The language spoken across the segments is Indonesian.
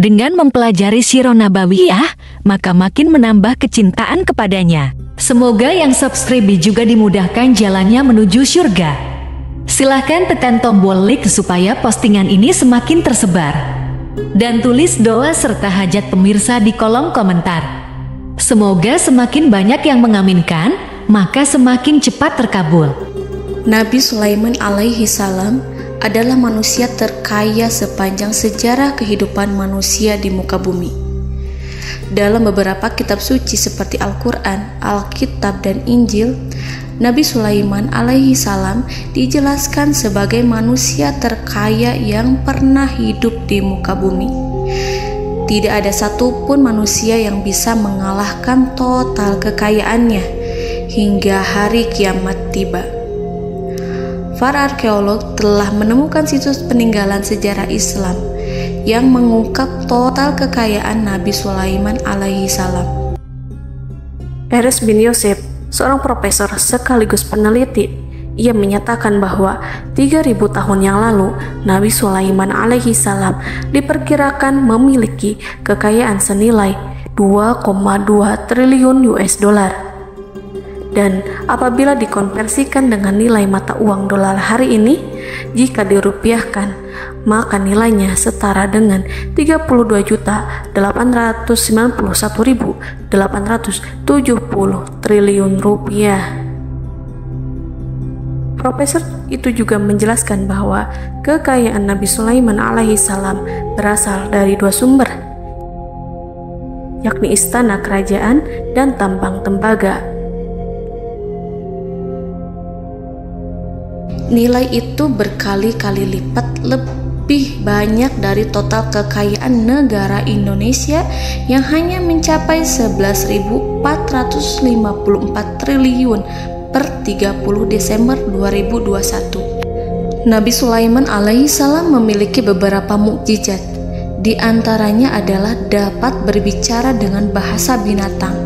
Dengan mempelajari Sirah Nabawiyah, maka makin menambah kecintaan kepadanya. Semoga yang subscribe juga dimudahkan jalannya menuju surga. Silahkan tekan tombol like supaya postingan ini semakin tersebar. Dan tulis doa serta hajat pemirsa di kolom komentar. Semoga semakin banyak yang mengaminkan, maka semakin cepat terkabul. Nabi Sulaiman alaihi salam adalah manusia terkaya sepanjang sejarah kehidupan manusia di muka bumi. Dalam beberapa kitab suci seperti Al-Quran, Alkitab, dan Injil, Nabi Sulaiman alaihi salam dijelaskan sebagai manusia terkaya yang pernah hidup di muka bumi. Tidak ada satupun manusia yang bisa mengalahkan total kekayaannya hingga hari kiamat tiba. Para arkeolog telah menemukan situs peninggalan sejarah Islam yang mengungkap total kekayaan Nabi Sulaiman alaihi salam. Erez bin Yosef, seorang profesor sekaligus peneliti, ia menyatakan bahwa 3.000 tahun yang lalu Nabi Sulaiman alaihi salam diperkirakan memiliki kekayaan senilai 2,2 triliun US dollar. Dan apabila dikonversikan dengan nilai mata uang dolar hari ini, jika dirupiahkan, maka nilainya setara dengan 32.891.870 triliun rupiah. Profesor itu juga menjelaskan bahwa kekayaan Nabi Sulaiman alaihi salam berasal dari dua sumber, yakni istana kerajaan dan tambang tembaga. Nilai itu berkali-kali lipat lebih banyak dari total kekayaan negara Indonesia yang hanya mencapai 11.454 triliun per 30 Desember 2021. Nabi Sulaiman alaihi salam memiliki beberapa mukjizat. Di antaranya adalah dapat berbicara dengan bahasa binatang.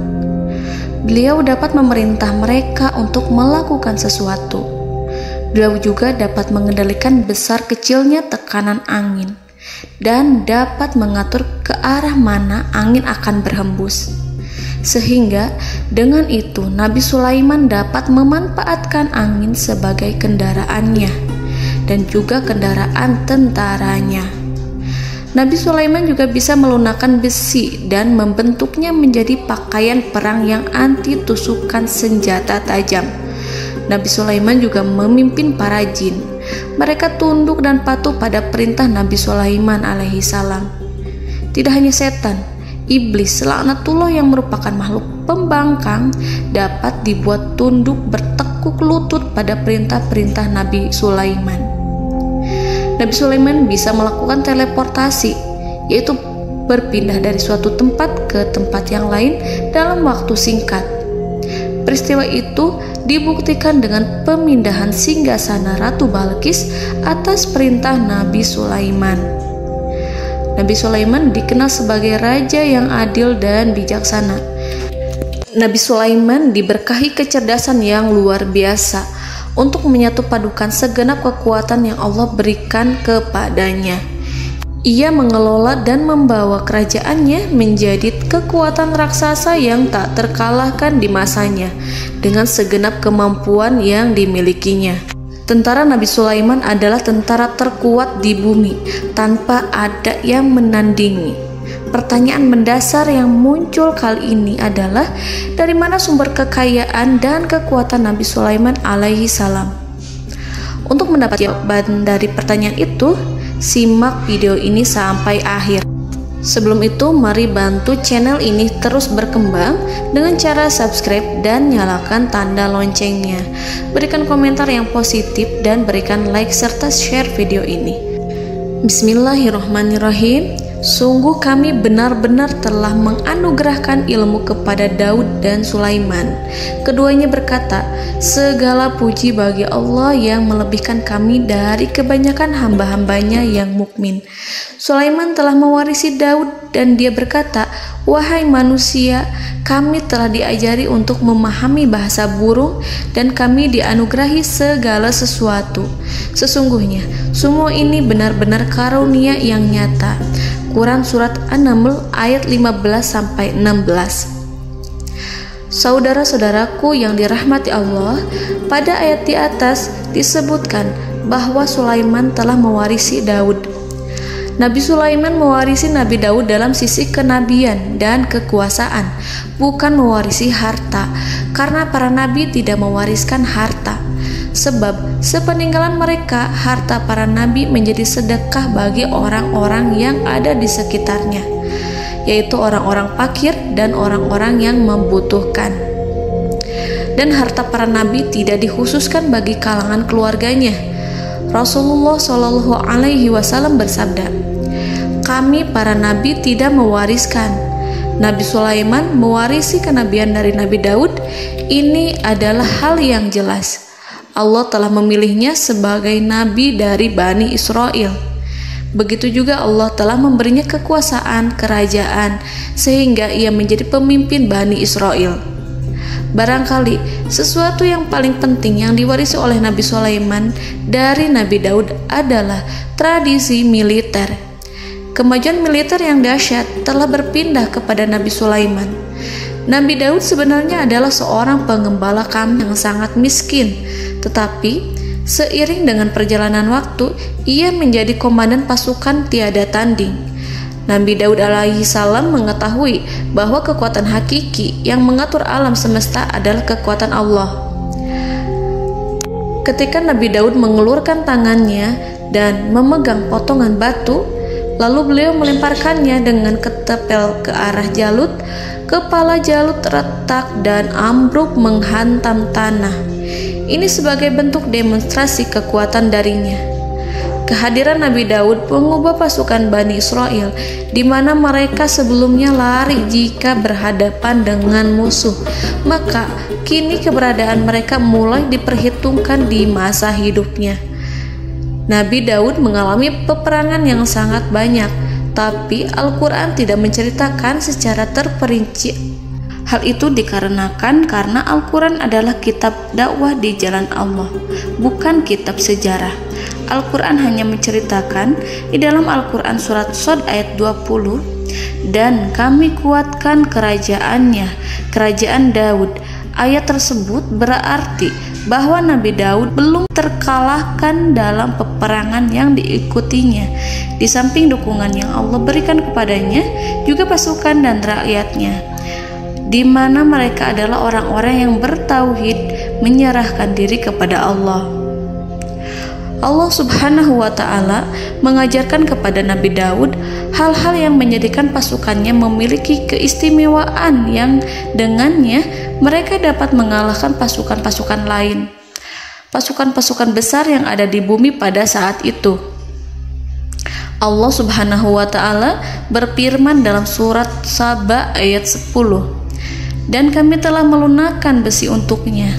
Beliau dapat memerintah mereka untuk melakukan sesuatu. Beliau juga dapat mengendalikan besar kecilnya tekanan angin dan dapat mengatur ke arah mana angin akan berhembus. Sehingga dengan itu Nabi Sulaiman dapat memanfaatkan angin sebagai kendaraannya dan juga kendaraan tentaranya. Nabi Sulaiman juga bisa melunakkan besi dan membentuknya menjadi pakaian perang yang anti tusukan senjata tajam. Nabi Sulaiman juga memimpin para jin. Mereka tunduk dan patuh pada perintah Nabi Sulaiman alaihi salam. Tidak hanya setan, iblis laknatullah yang merupakan makhluk pembangkang dapat dibuat tunduk bertekuk lutut pada perintah-perintah Nabi Sulaiman. Nabi Sulaiman bisa melakukan teleportasi, yaitu berpindah dari suatu tempat ke tempat yang lain dalam waktu singkat. Peristiwa itu dibuktikan dengan pemindahan singgasana Ratu Balqis atas perintah Nabi Sulaiman. Nabi Sulaiman dikenal sebagai raja yang adil dan bijaksana. Nabi Sulaiman diberkahi kecerdasan yang luar biasa untuk menyatu padukan segenap kekuatan yang Allah berikan kepadanya. Ia mengelola dan membawa kerajaannya menjadi kekuatan raksasa yang tak terkalahkan di masanya dengan segenap kemampuan yang dimilikinya. Tentara Nabi Sulaiman adalah tentara terkuat di bumi tanpa ada yang menandingi. Pertanyaan mendasar yang muncul kali ini adalah dari mana sumber kekayaan dan kekuatan Nabi Sulaiman alaihi salam? Untuk mendapat jawaban dari pertanyaan itu, simak video ini sampai akhir. Sebelum itu, mari bantu channel ini terus berkembang dengan cara subscribe dan nyalakan tanda loncengnya. Berikan komentar yang positif dan berikan like serta share video ini. Bismillahirrahmanirrahim. Sungguh kami benar-benar telah menganugerahkan ilmu kepada Daud dan Sulaiman. Keduanya berkata, segala puji bagi Allah yang melebihkan kami dari kebanyakan hamba-hambanya yang mukmin. Sulaiman telah mewarisi Daud dan dia berkata, wahai manusia, kami telah diajari untuk memahami bahasa burung dan kami dianugerahi segala sesuatu. Sesungguhnya semua ini benar-benar karunia yang nyata. Quran Surat An-Naml ayat 15-16. Saudara-saudaraku yang dirahmati Allah, pada ayat di atas disebutkan bahwa Sulaiman telah mewarisi Daud. Nabi Sulaiman mewarisi Nabi Daud dalam sisi kenabian dan kekuasaan, bukan mewarisi harta, karena para nabi tidak mewariskan harta. Sebab sepeninggalan mereka, harta para nabi menjadi sedekah bagi orang-orang yang ada di sekitarnya, yaitu orang-orang fakir dan orang-orang yang membutuhkan. Dan harta para nabi tidak dikhususkan bagi kalangan keluarganya. Rasulullah Shallallahu Alaihi Wasallam bersabda, "Kami para nabi tidak mewariskan." Nabi Sulaiman mewarisi kenabian dari Nabi Daud. Ini adalah hal yang jelas. Allah telah memilihnya sebagai nabi dari Bani Israel. Begitu juga Allah telah memberinya kekuasaan kerajaan sehingga ia menjadi pemimpin Bani Israel. Barangkali sesuatu yang paling penting yang diwarisi oleh Nabi Sulaiman dari Nabi Daud adalah tradisi militer. Kemajuan militer yang dahsyat telah berpindah kepada Nabi Sulaiman. Nabi Daud sebenarnya adalah seorang pengembala kambing yang sangat miskin, tetapi seiring dengan perjalanan waktu, ia menjadi komandan pasukan tiada tanding. Nabi Daud alaihi salam mengetahui bahwa kekuatan hakiki yang mengatur alam semesta adalah kekuatan Allah. Ketika Nabi Daud mengelurkan tangannya dan memegang potongan batu, lalu beliau melemparkannya dengan ketepel ke arah Jalut, kepala Jalut retak dan ambruk menghantam tanah. Ini sebagai bentuk demonstrasi kekuatan darinya. Kehadiran Nabi Daud mengubah pasukan Bani Israel, di mana mereka sebelumnya lari jika berhadapan dengan musuh. Maka kini keberadaan mereka mulai diperhitungkan di masa hidupnya. Nabi Daud mengalami peperangan yang sangat banyak, tapi Al-Quran tidak menceritakan secara terperinci. Hal itu dikarenakan karena Al-Quran adalah kitab dakwah di jalan Allah, bukan kitab sejarah. Al-Quran hanya menceritakan di dalam Al-Quran surat Shad ayat 20, "Dan kami kuatkan kerajaannya, kerajaan Daud." Ayat tersebut berarti bahwa Nabi Daud belum terkalahkan dalam peperangan yang diikutinya. Di samping dukungan yang Allah berikan kepadanya, juga pasukan dan rakyatnya, di mana mereka adalah orang-orang yang bertauhid, menyerahkan diri kepada Allah. Allah Subhanahu wa Ta'ala mengajarkan kepada Nabi Daud hal-hal yang menjadikan pasukannya memiliki keistimewaan yang dengannya mereka dapat mengalahkan pasukan-pasukan lain, pasukan-pasukan besar yang ada di bumi pada saat itu. Allah Subhanahu wa Ta'ala berfirman dalam surat Saba ayat 10, "Dan kami telah melunakkan besi untuknya."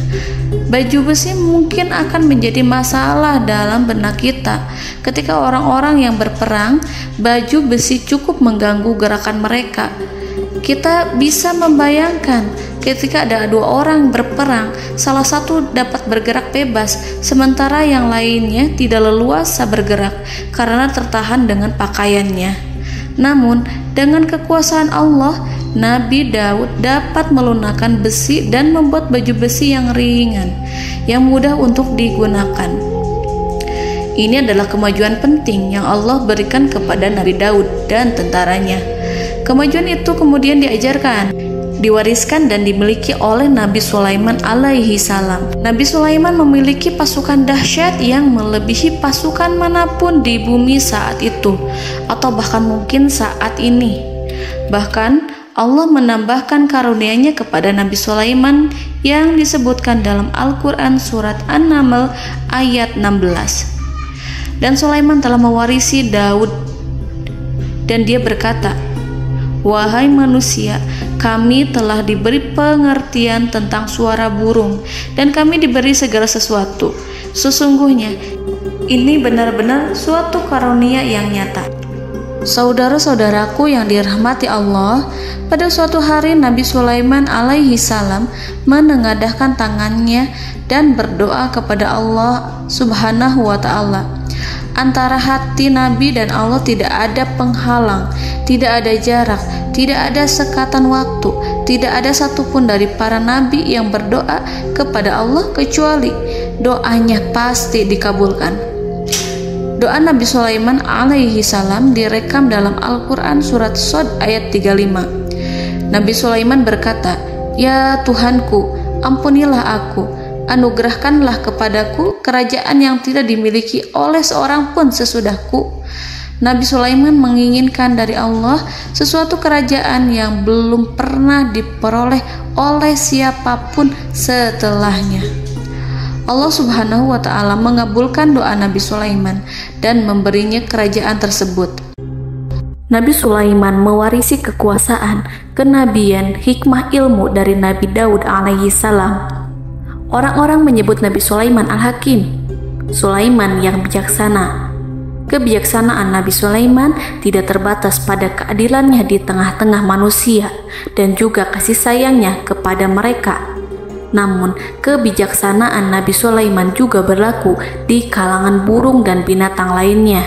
Baju besi mungkin akan menjadi masalah dalam benak kita. Ketika orang-orang yang berperang, baju besi cukup mengganggu gerakan mereka. Kita bisa membayangkan ketika ada dua orang berperang, salah satu dapat bergerak bebas, sementara yang lainnya tidak leluasa bergerak karena tertahan dengan pakaiannya. Namun, dengan kekuasaan Allah, Nabi Daud dapat melunakkan besi dan membuat baju besi yang ringan, yang mudah untuk digunakan. Ini adalah kemajuan penting yang Allah berikan kepada Nabi Daud dan tentaranya. Kemajuan itu kemudian diajarkan, diwariskan dan dimiliki oleh Nabi Sulaiman alaihi salam. Nabi Sulaiman memiliki pasukan dahsyat yang melebihi pasukan manapun di bumi saat itu, atau bahkan mungkin saat ini. Bahkan Allah menambahkan karunia-Nya kepada Nabi Sulaiman yang disebutkan dalam Al-Quran surat An-Naml ayat 16. Dan Sulaiman telah mewarisi Daud, dan dia berkata, "Wahai manusia, kami telah diberi pengertian tentang suara burung, dan kami diberi segala sesuatu. Sesungguhnya ini benar-benar suatu karunia yang nyata." Saudara-saudaraku yang dirahmati Allah, pada suatu hari Nabi Sulaiman alaihi salam menengadahkan tangannya dan berdoa kepada Allah Subhanahu wa ta'ala. Antara hati Nabi dan Allah tidak ada penghalang, tidak ada jarak, tidak ada sekatan waktu, tidak ada satupun dari para nabi yang berdoa kepada Allah kecuali doanya pasti dikabulkan. Doa Nabi Sulaiman alaihi salam direkam dalam Al-Quran surat Shad ayat 35. Nabi Sulaiman berkata, "Ya Tuhanku, ampunilah aku, anugerahkanlah kepadaku kerajaan yang tidak dimiliki oleh seorang pun sesudahku." Nabi Sulaiman menginginkan dari Allah sesuatu kerajaan yang belum pernah diperoleh oleh siapapun setelahnya. Allah Subhanahu wa ta'ala mengabulkan doa Nabi Sulaiman dan memberinya kerajaan tersebut. Nabi Sulaiman mewarisi kekuasaan, kenabian, hikmah ilmu dari Nabi Daud alaihi salam. Orang-orang menyebut Nabi Sulaiman Al-Hakim, Sulaiman yang bijaksana. Kebijaksanaan Nabi Sulaiman tidak terbatas pada keadilannya di tengah-tengah manusia dan juga kasih sayangnya kepada mereka. Namun, kebijaksanaan Nabi Sulaiman juga berlaku di kalangan burung dan binatang lainnya.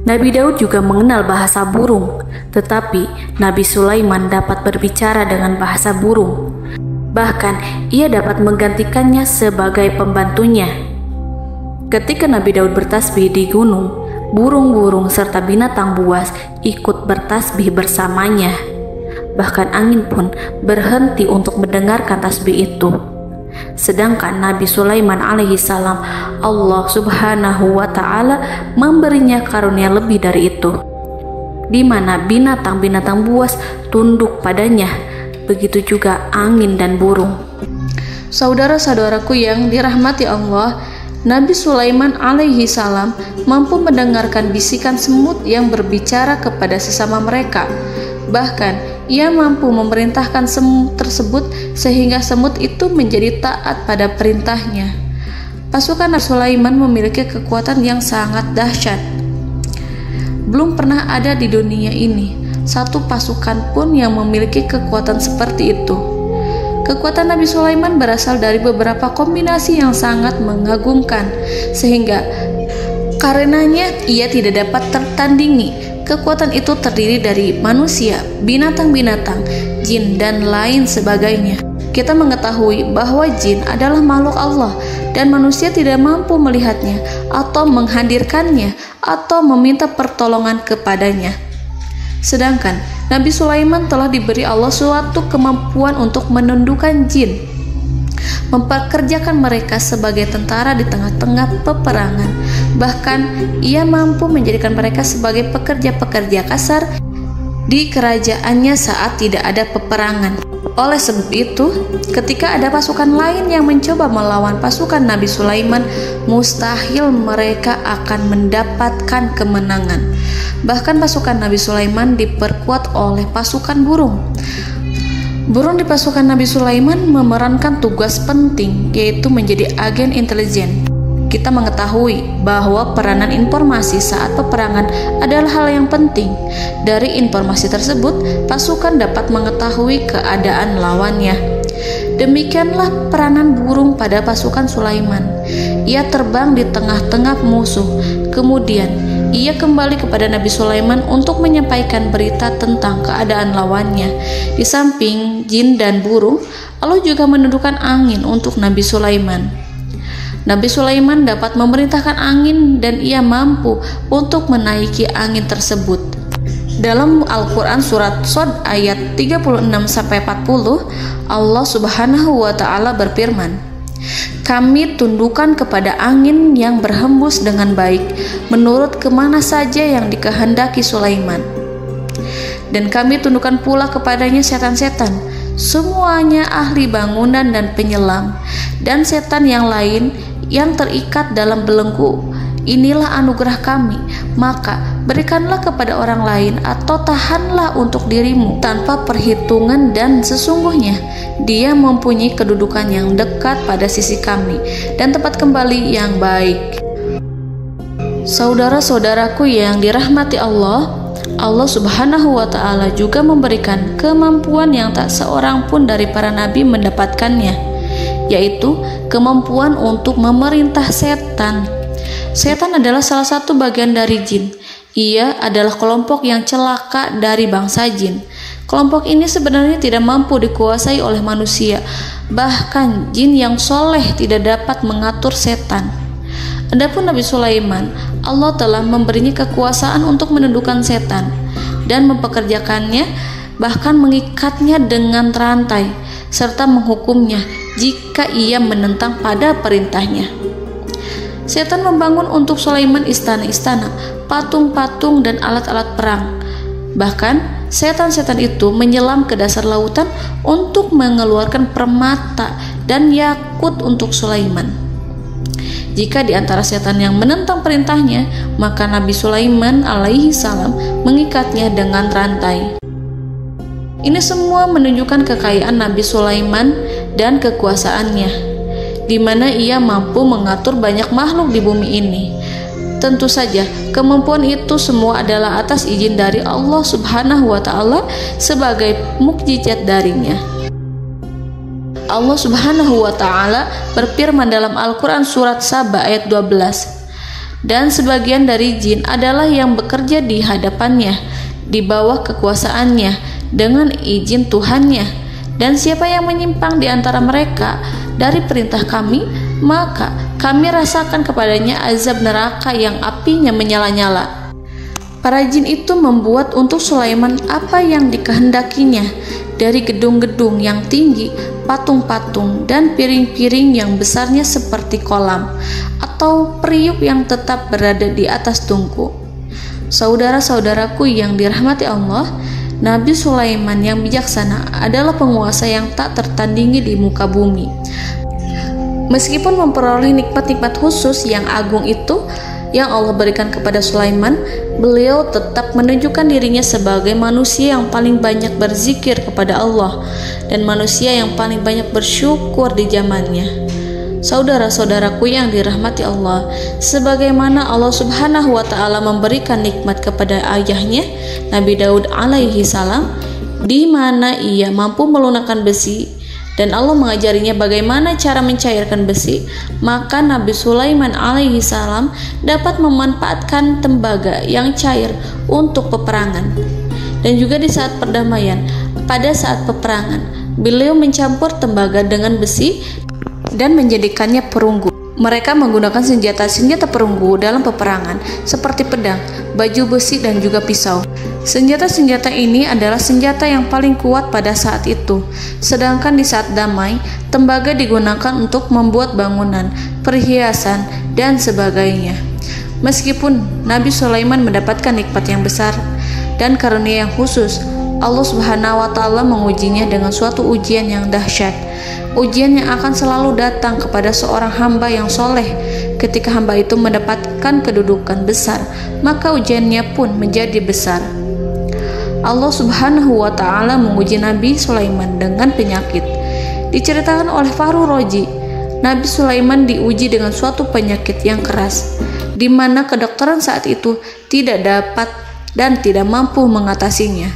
Nabi Daud juga mengenal bahasa burung, tetapi Nabi Sulaiman dapat berbicara dengan bahasa burung. Bahkan, ia dapat menggantikannya sebagai pembantunya. Ketika Nabi Daud bertasbih di gunung, burung-burung serta binatang buas ikut bertasbih bersamanya. Bahkan angin pun berhenti untuk mendengarkan tasbih itu. Sedangkan Nabi Sulaiman alaihi salam, Allah Subhanahu wa ta'ala memberinya karunia lebih dari itu, di mana binatang-binatang buas tunduk padanya, begitu juga angin dan burung. Saudara-saudaraku yang dirahmati Allah, Nabi Sulaiman alaihi salam mampu mendengarkan bisikan semut yang berbicara kepada sesama mereka. Bahkan ia mampu memerintahkan semut tersebut sehingga semut itu menjadi taat pada perintahnya. Pasukan Nabi Sulaiman memiliki kekuatan yang sangat dahsyat. Belum pernah ada di dunia ini satu pasukan pun yang memiliki kekuatan seperti itu. Kekuatan Nabi Sulaiman berasal dari beberapa kombinasi yang sangat mengagumkan, sehingga karenanya ia tidak dapat tertandingi. Kekuatan itu terdiri dari manusia, binatang-binatang, jin, dan lain sebagainya. Kita mengetahui bahwa jin adalah makhluk Allah dan manusia tidak mampu melihatnya atau menghadirkannya atau meminta pertolongan kepadanya. Sedangkan Nabi Sulaiman telah diberi Allah suatu kemampuan untuk menundukkan jin, mempekerjakan mereka sebagai tentara di tengah-tengah peperangan. Bahkan ia mampu menjadikan mereka sebagai pekerja-pekerja kasar di kerajaannya saat tidak ada peperangan. Oleh sebab itu, ketika ada pasukan lain yang mencoba melawan pasukan Nabi Sulaiman, mustahil mereka akan mendapatkan kemenangan. Bahkan pasukan Nabi Sulaiman diperkuat oleh pasukan burung. Burung di pasukan Nabi Sulaiman memerankan tugas penting, yaitu menjadi agen intelijen. Kita mengetahui bahwa peranan informasi saat peperangan adalah hal yang penting. Dari informasi tersebut, pasukan dapat mengetahui keadaan lawannya. Demikianlah peranan burung pada pasukan Sulaiman. Ia terbang di tengah-tengah musuh. Kemudian, ia kembali kepada Nabi Sulaiman untuk menyampaikan berita tentang keadaan lawannya. Di samping jin dan burung, Allah juga menundukkan angin untuk Nabi Sulaiman. Nabi Sulaiman dapat memerintahkan angin dan ia mampu untuk menaiki angin tersebut. Dalam Al-Quran surat Shad ayat 36-40, Allah Subhanahu wa ta'ala berfirman, "Kami tundukkan kepada angin yang berhembus dengan baik menurut kemana saja yang dikehendaki Sulaiman. Dan kami tundukkan pula kepadanya setan-setan, semuanya ahli bangunan dan penyelam, dan setan yang lain yang terikat dalam belenggu. Inilah anugerah kami, maka berikanlah kepada orang lain atau tahanlah untuk dirimu tanpa perhitungan, dan sesungguhnya dia mempunyai kedudukan yang dekat pada sisi kami dan tempat kembali yang baik." Saudara-saudaraku yang dirahmati Allah, Allah Subhanahu wa Ta'ala juga memberikan kemampuan yang tak seorang pun dari para nabi mendapatkannya, yaitu kemampuan untuk memerintah setan. Setan adalah salah satu bagian dari jin. Ia adalah kelompok yang celaka dari bangsa jin. Kelompok ini sebenarnya tidak mampu dikuasai oleh manusia. Bahkan jin yang soleh tidak dapat mengatur setan. Adapun Nabi Sulaiman, Allah telah memberinya kekuasaan untuk menundukkan setan dan mempekerjakannya, bahkan mengikatnya dengan rantai serta menghukumnya jika ia menentang pada perintahnya. Setan membangun untuk Sulaiman istana-istana, patung-patung dan alat-alat perang. Bahkan setan-setan itu menyelam ke dasar lautan untuk mengeluarkan permata dan yakut untuk Sulaiman. Jika di antara setan yang menentang perintahnya, maka Nabi Sulaiman alaihi salam mengikatnya dengan rantai. Ini semua menunjukkan kekayaan Nabi Sulaiman dan kekuasaannya, di mana ia mampu mengatur banyak makhluk di bumi ini. Tentu saja, kemampuan itu semua adalah atas izin dari Allah Subhanahu wa Ta'ala sebagai mukjizat darinya. Allah Subhanahu wa Ta'ala berfirman dalam Al-Quran surat Saba ayat 12, dan sebagian dari jin adalah yang bekerja di hadapannya di bawah kekuasaannya dengan izin Tuhannya, dan siapa yang menyimpang di antara mereka dari perintah kami, maka kami rasakan kepadanya azab neraka yang apinya menyala-nyala. Para jin itu membuat untuk Sulaiman apa yang dikehendakinya, dari gedung-gedung yang tinggi, patung-patung, dan piring-piring yang besarnya seperti kolam, atau periuk yang tetap berada di atas tungku. Saudara-saudaraku yang dirahmati Allah, Nabi Sulaiman yang bijaksana adalah penguasa yang tak tertandingi di muka bumi. Meskipun memperoleh nikmat-nikmat khusus yang agung itu yang Allah berikan kepada Sulaiman, beliau tetap menunjukkan dirinya sebagai manusia yang paling banyak berzikir kepada Allah dan manusia yang paling banyak bersyukur di zamannya. Saudara-saudaraku yang dirahmati Allah, sebagaimana Allah Subhanahu wa Ta'ala memberikan nikmat kepada ayahnya Nabi Daud alaihi salam, di mana ia mampu melunakkan besi dan Allah mengajarinya bagaimana cara mencairkan besi, maka Nabi Sulaiman alaihi salam dapat memanfaatkan tembaga yang cair untuk peperangan. Dan juga di saat perdamaian, pada saat peperangan, beliau mencampur tembaga dengan besi dan menjadikannya perunggu. Mereka menggunakan senjata-senjata perunggu dalam peperangan seperti pedang, baju besi, dan juga pisau. Senjata-senjata ini adalah senjata yang paling kuat pada saat itu. Sedangkan di saat damai, tembaga digunakan untuk membuat bangunan, perhiasan, dan sebagainya. Meskipun Nabi Sulaiman mendapatkan nikmat yang besar dan karunia yang khusus, Allah Subhanahu wa Ta'ala mengujinya dengan suatu ujian yang dahsyat. Ujian yang akan selalu datang kepada seorang hamba yang soleh. Ketika hamba itu mendapatkan kedudukan besar, maka ujiannya pun menjadi besar. Allah Subhanahu wa Ta'ala menguji Nabi Sulaiman dengan penyakit. Diceritakan oleh Fahru Roji, Nabi Sulaiman diuji dengan suatu penyakit yang keras, di mana kedokteran saat itu tidak dapat dan tidak mampu mengatasinya.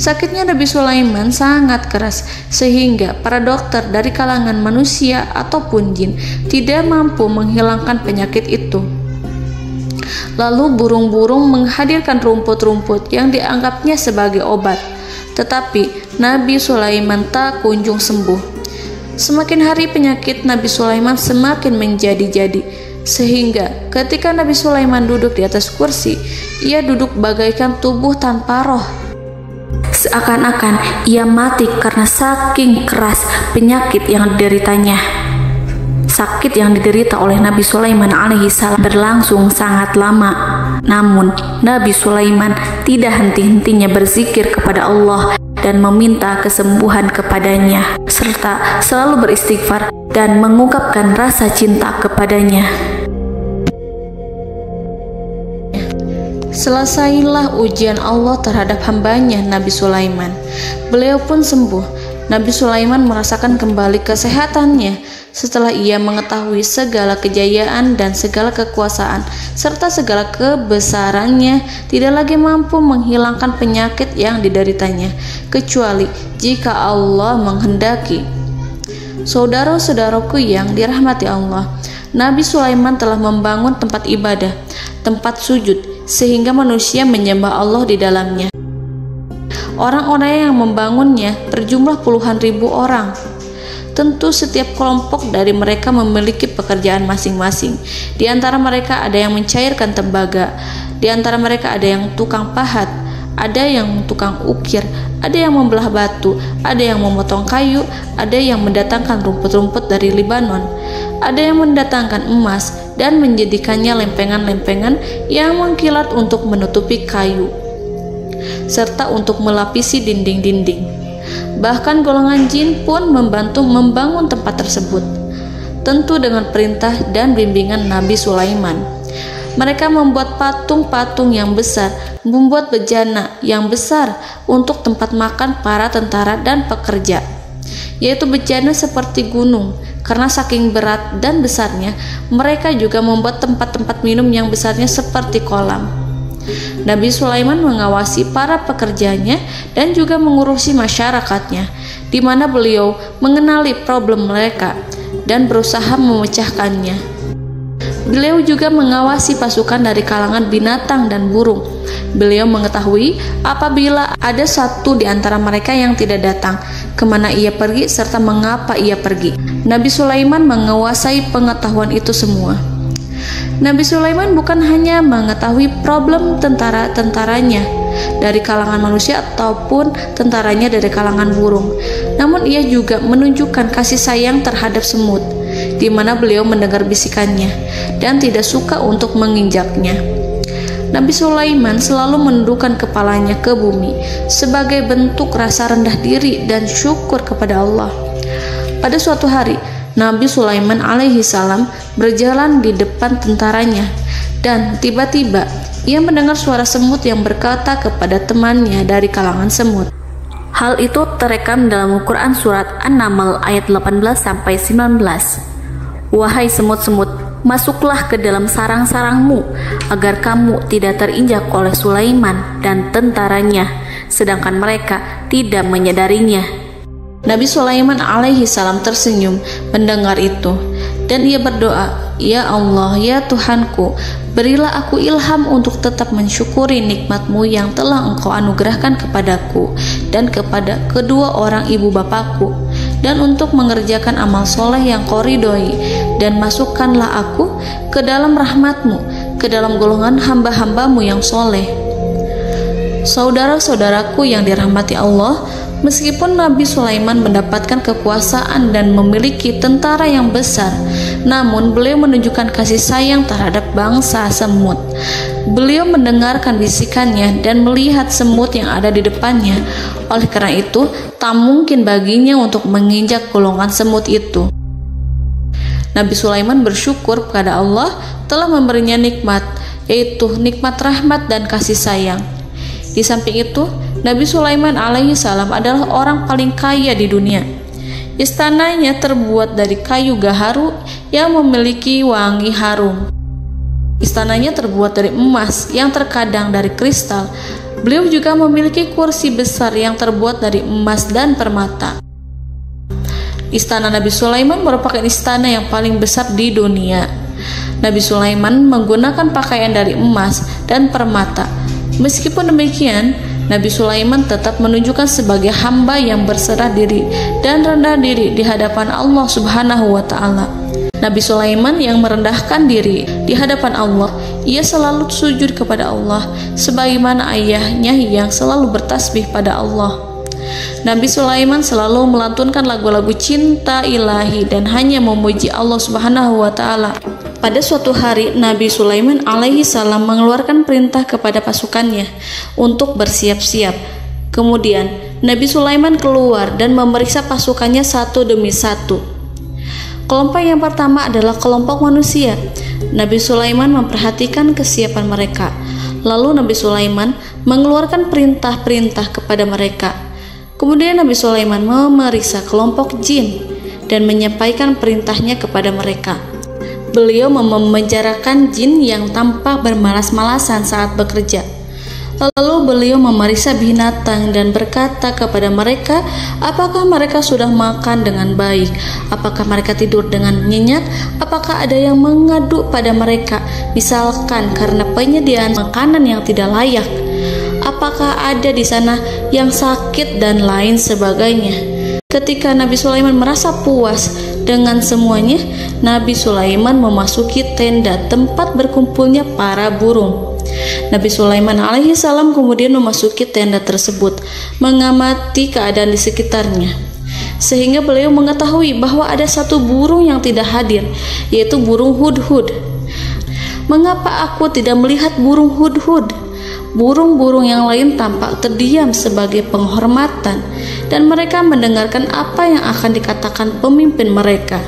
Sakitnya Nabi Sulaiman sangat keras sehingga para dokter dari kalangan manusia ataupun jin tidak mampu menghilangkan penyakit itu. Lalu burung-burung menghadirkan rumput-rumput yang dianggapnya sebagai obat, tetapi Nabi Sulaiman tak kunjung sembuh. Semakin hari penyakit Nabi Sulaiman semakin menjadi-jadi, sehingga ketika Nabi Sulaiman duduk di atas kursi, ia duduk bagaikan tubuh tanpa roh. Seakan-akan ia mati karena saking keras penyakit yang dideritanya. Sakit yang diderita oleh Nabi Sulaiman alaihi salam berlangsung sangat lama. Namun Nabi Sulaiman tidak henti-hentinya berzikir kepada Allah dan meminta kesembuhan kepadanya, serta selalu beristighfar dan mengungkapkan rasa cinta kepadanya. Selesailah ujian Allah terhadap hambanya Nabi Sulaiman. Beliau pun sembuh. Nabi Sulaiman merasakan kembali kesehatannya setelah ia mengetahui segala kejayaan dan segala kekuasaan serta segala kebesarannya tidak lagi mampu menghilangkan penyakit yang dideritanya kecuali jika Allah menghendaki. Saudara-saudaraku yang dirahmati Allah, Nabi Sulaiman telah membangun tempat ibadah, tempat sujud, sehingga manusia menyembah Allah di dalamnya. Orang-orang yang membangunnya berjumlah puluhan ribu orang. Tentu setiap kelompok dari mereka memiliki pekerjaan masing-masing. Di antara mereka ada yang mencairkan tembaga, di antara mereka ada yang tukang pahat, ada yang tukang ukir, ada yang membelah batu, ada yang memotong kayu, ada yang mendatangkan rumput-rumput dari Libanon, ada yang mendatangkan emas dan menjadikannya lempengan-lempengan yang mengkilat untuk menutupi kayu, serta untuk melapisi dinding-dinding. Bahkan golongan jin pun membantu membangun tempat tersebut, tentu dengan perintah dan bimbingan Nabi Sulaiman. Mereka membuat patung-patung yang besar, membuat bejana yang besar untuk tempat makan para tentara dan pekerja, yaitu bejana seperti gunung. Karena saking berat dan besarnya, mereka juga membuat tempat-tempat minum yang besarnya seperti kolam. Nabi Sulaiman mengawasi para pekerjanya dan juga mengurusi masyarakatnya, di mana beliau mengenali problem mereka dan berusaha memecahkannya. Beliau juga mengawasi pasukan dari kalangan binatang dan burung. Beliau mengetahui apabila ada satu di antara mereka yang tidak datang, kemana ia pergi serta mengapa ia pergi. Nabi Sulaiman menguasai pengetahuan itu semua. Nabi Sulaiman bukan hanya mengetahui problem tentara-tentaranya dari kalangan manusia ataupun tentaranya dari kalangan burung, namun ia juga menunjukkan kasih sayang terhadap semut, di mana beliau mendengar bisikannya dan tidak suka untuk menginjaknya. Nabi Sulaiman selalu menundukkan kepalanya ke bumi sebagai bentuk rasa rendah diri dan syukur kepada Allah. Pada suatu hari, Nabi Sulaiman alaihi salam berjalan di depan tentaranya dan tiba-tiba ia mendengar suara semut yang berkata kepada temannya dari kalangan semut. Hal itu terekam dalam Al-Quran surat An-Naml ayat 18-19. Wahai semut-semut, masuklah ke dalam sarang-sarangmu agar kamu tidak terinjak oleh Sulaiman dan tentaranya, sedangkan mereka tidak menyadarinya. Nabi Sulaiman alaihi salam tersenyum mendengar itu dan ia berdoa, "Ya Allah, ya Tuhanku, berilah aku ilham untuk tetap mensyukuri nikmat-Mu yang telah Engkau anugerahkan kepadaku dan kepada kedua orang ibu bapakku, dan untuk mengerjakan amal soleh yang Kau ridhoi, dan masukkanlah aku ke dalam rahmat-Mu, ke dalam golongan hamba-hamba-Mu yang soleh." Saudara-saudaraku yang dirahmati Allah, meskipun Nabi Sulaiman mendapatkan kekuasaan dan memiliki tentara yang besar, namun beliau menunjukkan kasih sayang terhadap bangsa semut. Beliau mendengarkan bisikannya dan melihat semut yang ada di depannya. Oleh karena itu, tak mungkin baginya untuk menginjak golongan semut itu. Nabi Sulaiman bersyukur kepada Allah telah memberinya nikmat, yaitu nikmat rahmat dan kasih sayang. Di samping itu, Nabi Sulaiman alaihi salam adalah orang paling kaya di dunia. Istananya terbuat dari kayu gaharu yang memiliki wangi harum. Istananya terbuat dari emas yang terkadang dari kristal. Beliau juga memiliki kursi besar yang terbuat dari emas dan permata. Istana Nabi Sulaiman merupakan istana yang paling besar di dunia. Nabi Sulaiman menggunakan pakaian dari emas dan permata. Meskipun demikian, Nabi Sulaiman tetap menunjukkan sebagai hamba yang berserah diri dan rendah diri di hadapan Allah Subhanahu wa Ta'ala. Nabi Sulaiman yang merendahkan diri di hadapan Allah, ia selalu sujud kepada Allah, sebagaimana ayahnya yang selalu bertasbih pada Allah. Nabi Sulaiman selalu melantunkan lagu-lagu cinta ilahi dan hanya memuji Allah Subhanahu wa Ta'ala. Pada suatu hari, Nabi Sulaiman alaihi salam mengeluarkan perintah kepada pasukannya untuk bersiap-siap. Kemudian, Nabi Sulaiman keluar dan memeriksa pasukannya satu demi satu. Kelompok yang pertama adalah kelompok manusia. Nabi Sulaiman memperhatikan kesiapan mereka. Lalu Nabi Sulaiman mengeluarkan perintah-perintah kepada mereka. Kemudian Nabi Sulaiman memeriksa kelompok jin dan menyampaikan perintahnya kepada mereka. Beliau memenjarakan jin yang tampak bermalas-malasan saat bekerja. Lalu beliau memeriksa binatang dan berkata kepada mereka, apakah mereka sudah makan dengan baik? Apakah mereka tidur dengan nyenyak? Apakah ada yang mengadu pada mereka, misalkan karena penyediaan makanan yang tidak layak? Apakah ada di sana yang sakit dan lain sebagainya? Ketika Nabi Sulaiman merasa puas dengan semuanya, Nabi Sulaiman memasuki tenda tempat berkumpulnya para burung. Nabi Sulaiman alaihissalam kemudian memasuki tenda tersebut, mengamati keadaan di sekitarnya, sehingga beliau mengetahui bahwa ada satu burung yang tidak hadir, yaitu burung hudhud. Mengapa aku tidak melihat burung hudhud? Burung-burung yang lain tampak terdiam sebagai penghormatan, dan mereka mendengarkan apa yang akan dikatakan pemimpin mereka.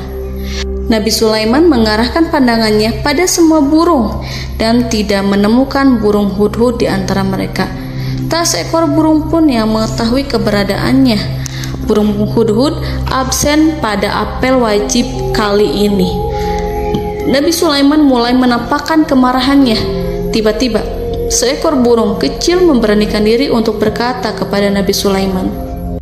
Nabi Sulaiman mengarahkan pandangannya pada semua burung dan tidak menemukan burung hudhud di antara mereka. Tak seekor burung pun yang mengetahui keberadaannya. Burung hudhud absen pada apel wajib kali ini. Nabi Sulaiman mulai menampakkan kemarahannya. Tiba-tiba, seekor burung kecil memberanikan diri untuk berkata kepada Nabi Sulaiman,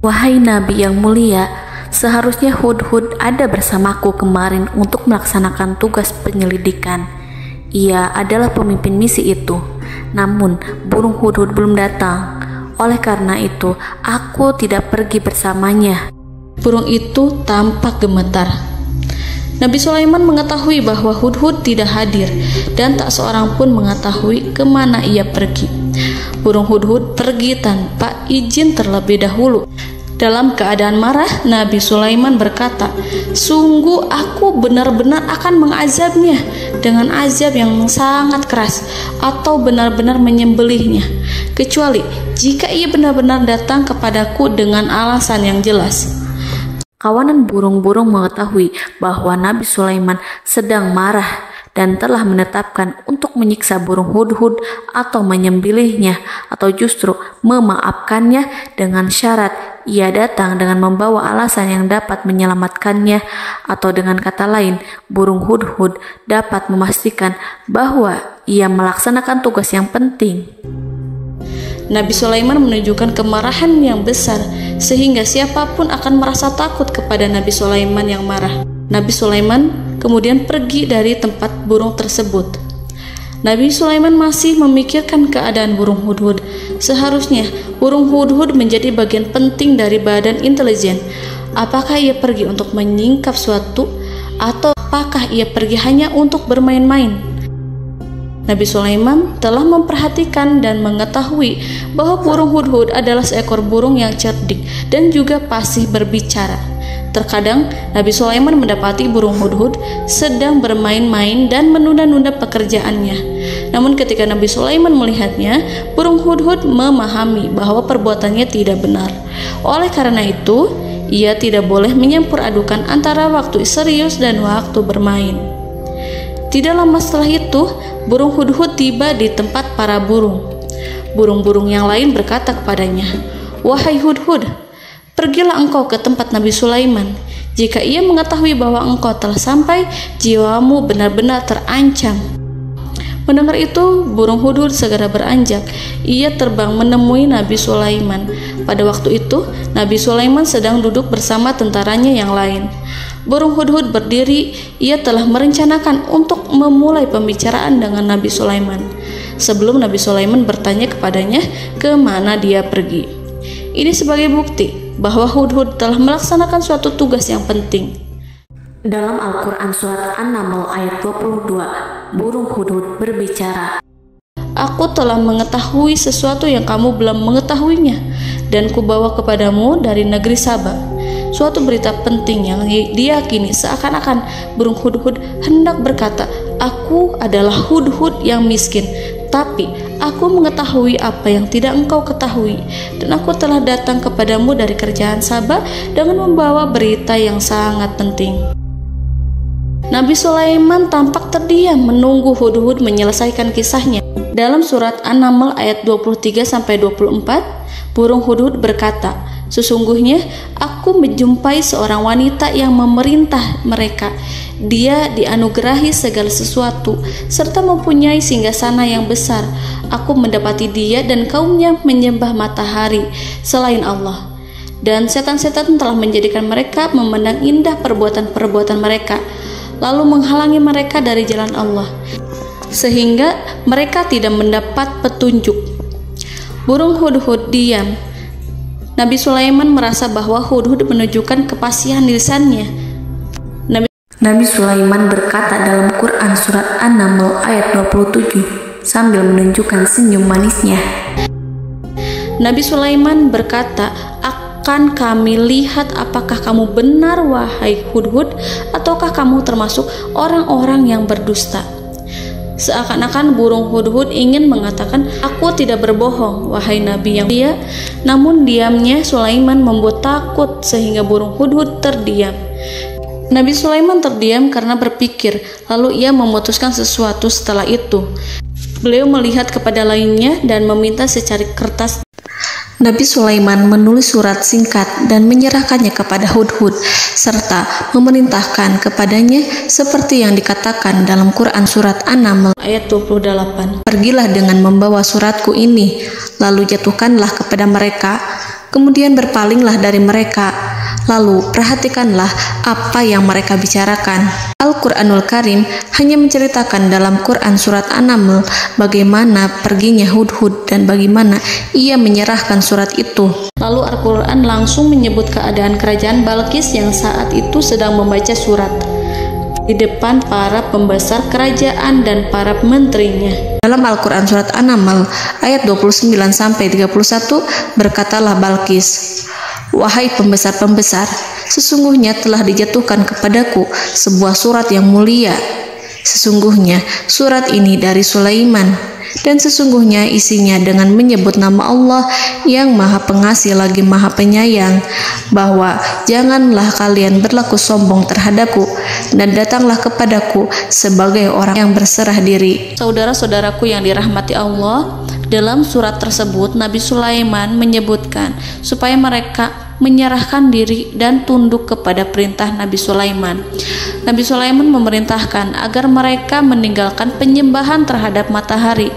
"Wahai Nabi yang mulia, seharusnya hudhud ada bersamaku kemarin untuk melaksanakan tugas penyelidikan. Ia adalah pemimpin misi itu. Namun, burung hudhud belum datang. Oleh karena itu, aku tidak pergi bersamanya." Burung itu tampak gemetar. Nabi Sulaiman mengetahui bahwa hudhud tidak hadir dan tak seorang pun mengetahui kemana ia pergi. Burung hudhud pergi tanpa izin terlebih dahulu. Dalam keadaan marah, Nabi Sulaiman berkata, "Sungguh aku benar-benar akan mengazabnya dengan azab yang sangat keras atau benar-benar menyembelihnya, kecuali jika ia benar-benar datang kepadaku dengan alasan yang jelas." Kawanan burung-burung mengetahui bahwa Nabi Sulaiman sedang marah dan telah menetapkan untuk menyiksa burung hudhud atau menyembelihnya atau justru memaafkannya dengan syarat ia datang dengan membawa alasan yang dapat menyelamatkannya, atau dengan kata lain, burung hudhud dapat memastikan bahwa ia melaksanakan tugas yang penting. Nabi Sulaiman menunjukkan kemarahan yang besar sehingga siapapun akan merasa takut kepada Nabi Sulaiman yang marah. Nabi Sulaiman kemudian pergi dari tempat burung tersebut. Nabi Sulaiman masih memikirkan keadaan burung hudhud. Seharusnya burung hudhud menjadi bagian penting dari badan intelijen. Apakah ia pergi untuk menyingkap suatu, atau apakah ia pergi hanya untuk bermain-main? Nabi Sulaiman telah memperhatikan dan mengetahui bahwa burung hudhud adalah seekor burung yang cerdik dan juga fasih berbicara. Terkadang Nabi Sulaiman mendapati burung hudhud sedang bermain-main dan menunda-nunda pekerjaannya. Namun ketika Nabi Sulaiman melihatnya, burung hudhud memahami bahwa perbuatannya tidak benar. Oleh karena itu, ia tidak boleh menyampur adukan antara waktu serius dan waktu bermain. Tidak lama setelah itu, burung hudhud tiba di tempat para burung. Burung-burung yang lain berkata kepadanya, "Wahai hudhud, pergilah engkau ke tempat Nabi Sulaiman. Jika ia mengetahui bahwa engkau telah sampai, jiwamu benar-benar terancam." Mendengar itu, burung hudhud segera beranjak. Ia terbang menemui Nabi Sulaiman. Pada waktu itu, Nabi Sulaiman sedang duduk bersama tentaranya yang lain. Burung hudhud berdiri. Ia telah merencanakan untuk memulai pembicaraan dengan Nabi Sulaiman sebelum Nabi Sulaiman bertanya kepadanya kemana dia pergi. Ini sebagai bukti bahwa hudhud telah melaksanakan suatu tugas yang penting. Dalam Al-Quran Surat An-Naml ayat 22, burung hudhud berbicara, "Aku telah mengetahui sesuatu yang kamu belum mengetahuinya, dan kubawa kepadamu dari negeri Saba suatu berita penting yang diyakini seakan-akan burung hudhud hendak berkata, 'Aku adalah hudhud yang miskin, tapi aku mengetahui apa yang tidak engkau ketahui, dan aku telah datang kepadamu dari kerajaan Saba dengan membawa berita yang sangat penting.'" Nabi Sulaiman tampak terdiam menunggu hudhud menyelesaikan kisahnya. Dalam surat An-Naml ayat 23-24, burung hudhud berkata, "Sesungguhnya aku menjumpai seorang wanita yang memerintah mereka. Dia dianugerahi segala sesuatu serta mempunyai singgasana yang besar. Aku mendapati dia dan kaumnya menyembah matahari selain Allah. Dan setan-setan telah menjadikan mereka memandang indah perbuatan-perbuatan mereka, lalu menghalangi mereka dari jalan Allah, sehingga mereka tidak mendapat petunjuk." Burung hudhud diam. Nabi Sulaiman merasa bahwa hudhud menunjukkan kefasihan lisannya. Nabi Sulaiman berkata dalam Quran surat An-Naml ayat 27 sambil menunjukkan senyum manisnya. Nabi Sulaiman berkata, "Akan kami lihat apakah kamu benar, wahai hudhud, ataukah kamu termasuk orang-orang yang berdusta." Seakan-akan burung hudhud ingin mengatakan, "Aku tidak berbohong, wahai Nabi yang mulia." Namun diamnya Sulaiman membuat takut sehingga burung hudhud terdiam. Nabi Sulaiman terdiam karena berpikir, lalu ia memutuskan sesuatu setelah itu. Beliau melihat kepada lainnya dan meminta secari kertas. Nabi Sulaiman menulis surat singkat dan menyerahkannya kepada hudhud serta memerintahkan kepadanya seperti yang dikatakan dalam Quran surat An-Naml ayat 28. "Pergilah dengan membawa suratku ini, lalu jatuhkanlah kepada mereka, kemudian berpalinglah dari mereka, lalu perhatikanlah apa yang mereka bicarakan." Al-Quranul Karim hanya menceritakan dalam Quran surat An-Naml bagaimana perginya hudhud dan bagaimana ia menyerahkan surat itu. Lalu Al-Quran langsung menyebut keadaan kerajaan Balqis yang saat itu sedang membaca surat di depan para pembesar kerajaan dan para menterinya. Dalam Al-Quran surat An-Naml ayat 29-31 berkatalah Balqis, "Wahai pembesar-pembesar, sesungguhnya telah dijatuhkan kepadaku sebuah surat yang mulia. Sesungguhnya surat ini dari Sulaiman, dan sesungguhnya isinya dengan menyebut nama Allah yang Maha Pengasih lagi Maha Penyayang, bahwa janganlah kalian berlaku sombong terhadapku, dan datanglah kepadaku sebagai orang yang berserah diri." Saudara-saudaraku yang dirahmati Allah, dalam surat tersebut Nabi Sulaiman menyebutkan supaya mereka menyerahkan diri dan tunduk kepada perintah Nabi Sulaiman. Nabi Sulaiman memerintahkan agar mereka meninggalkan penyembahan terhadap matahari.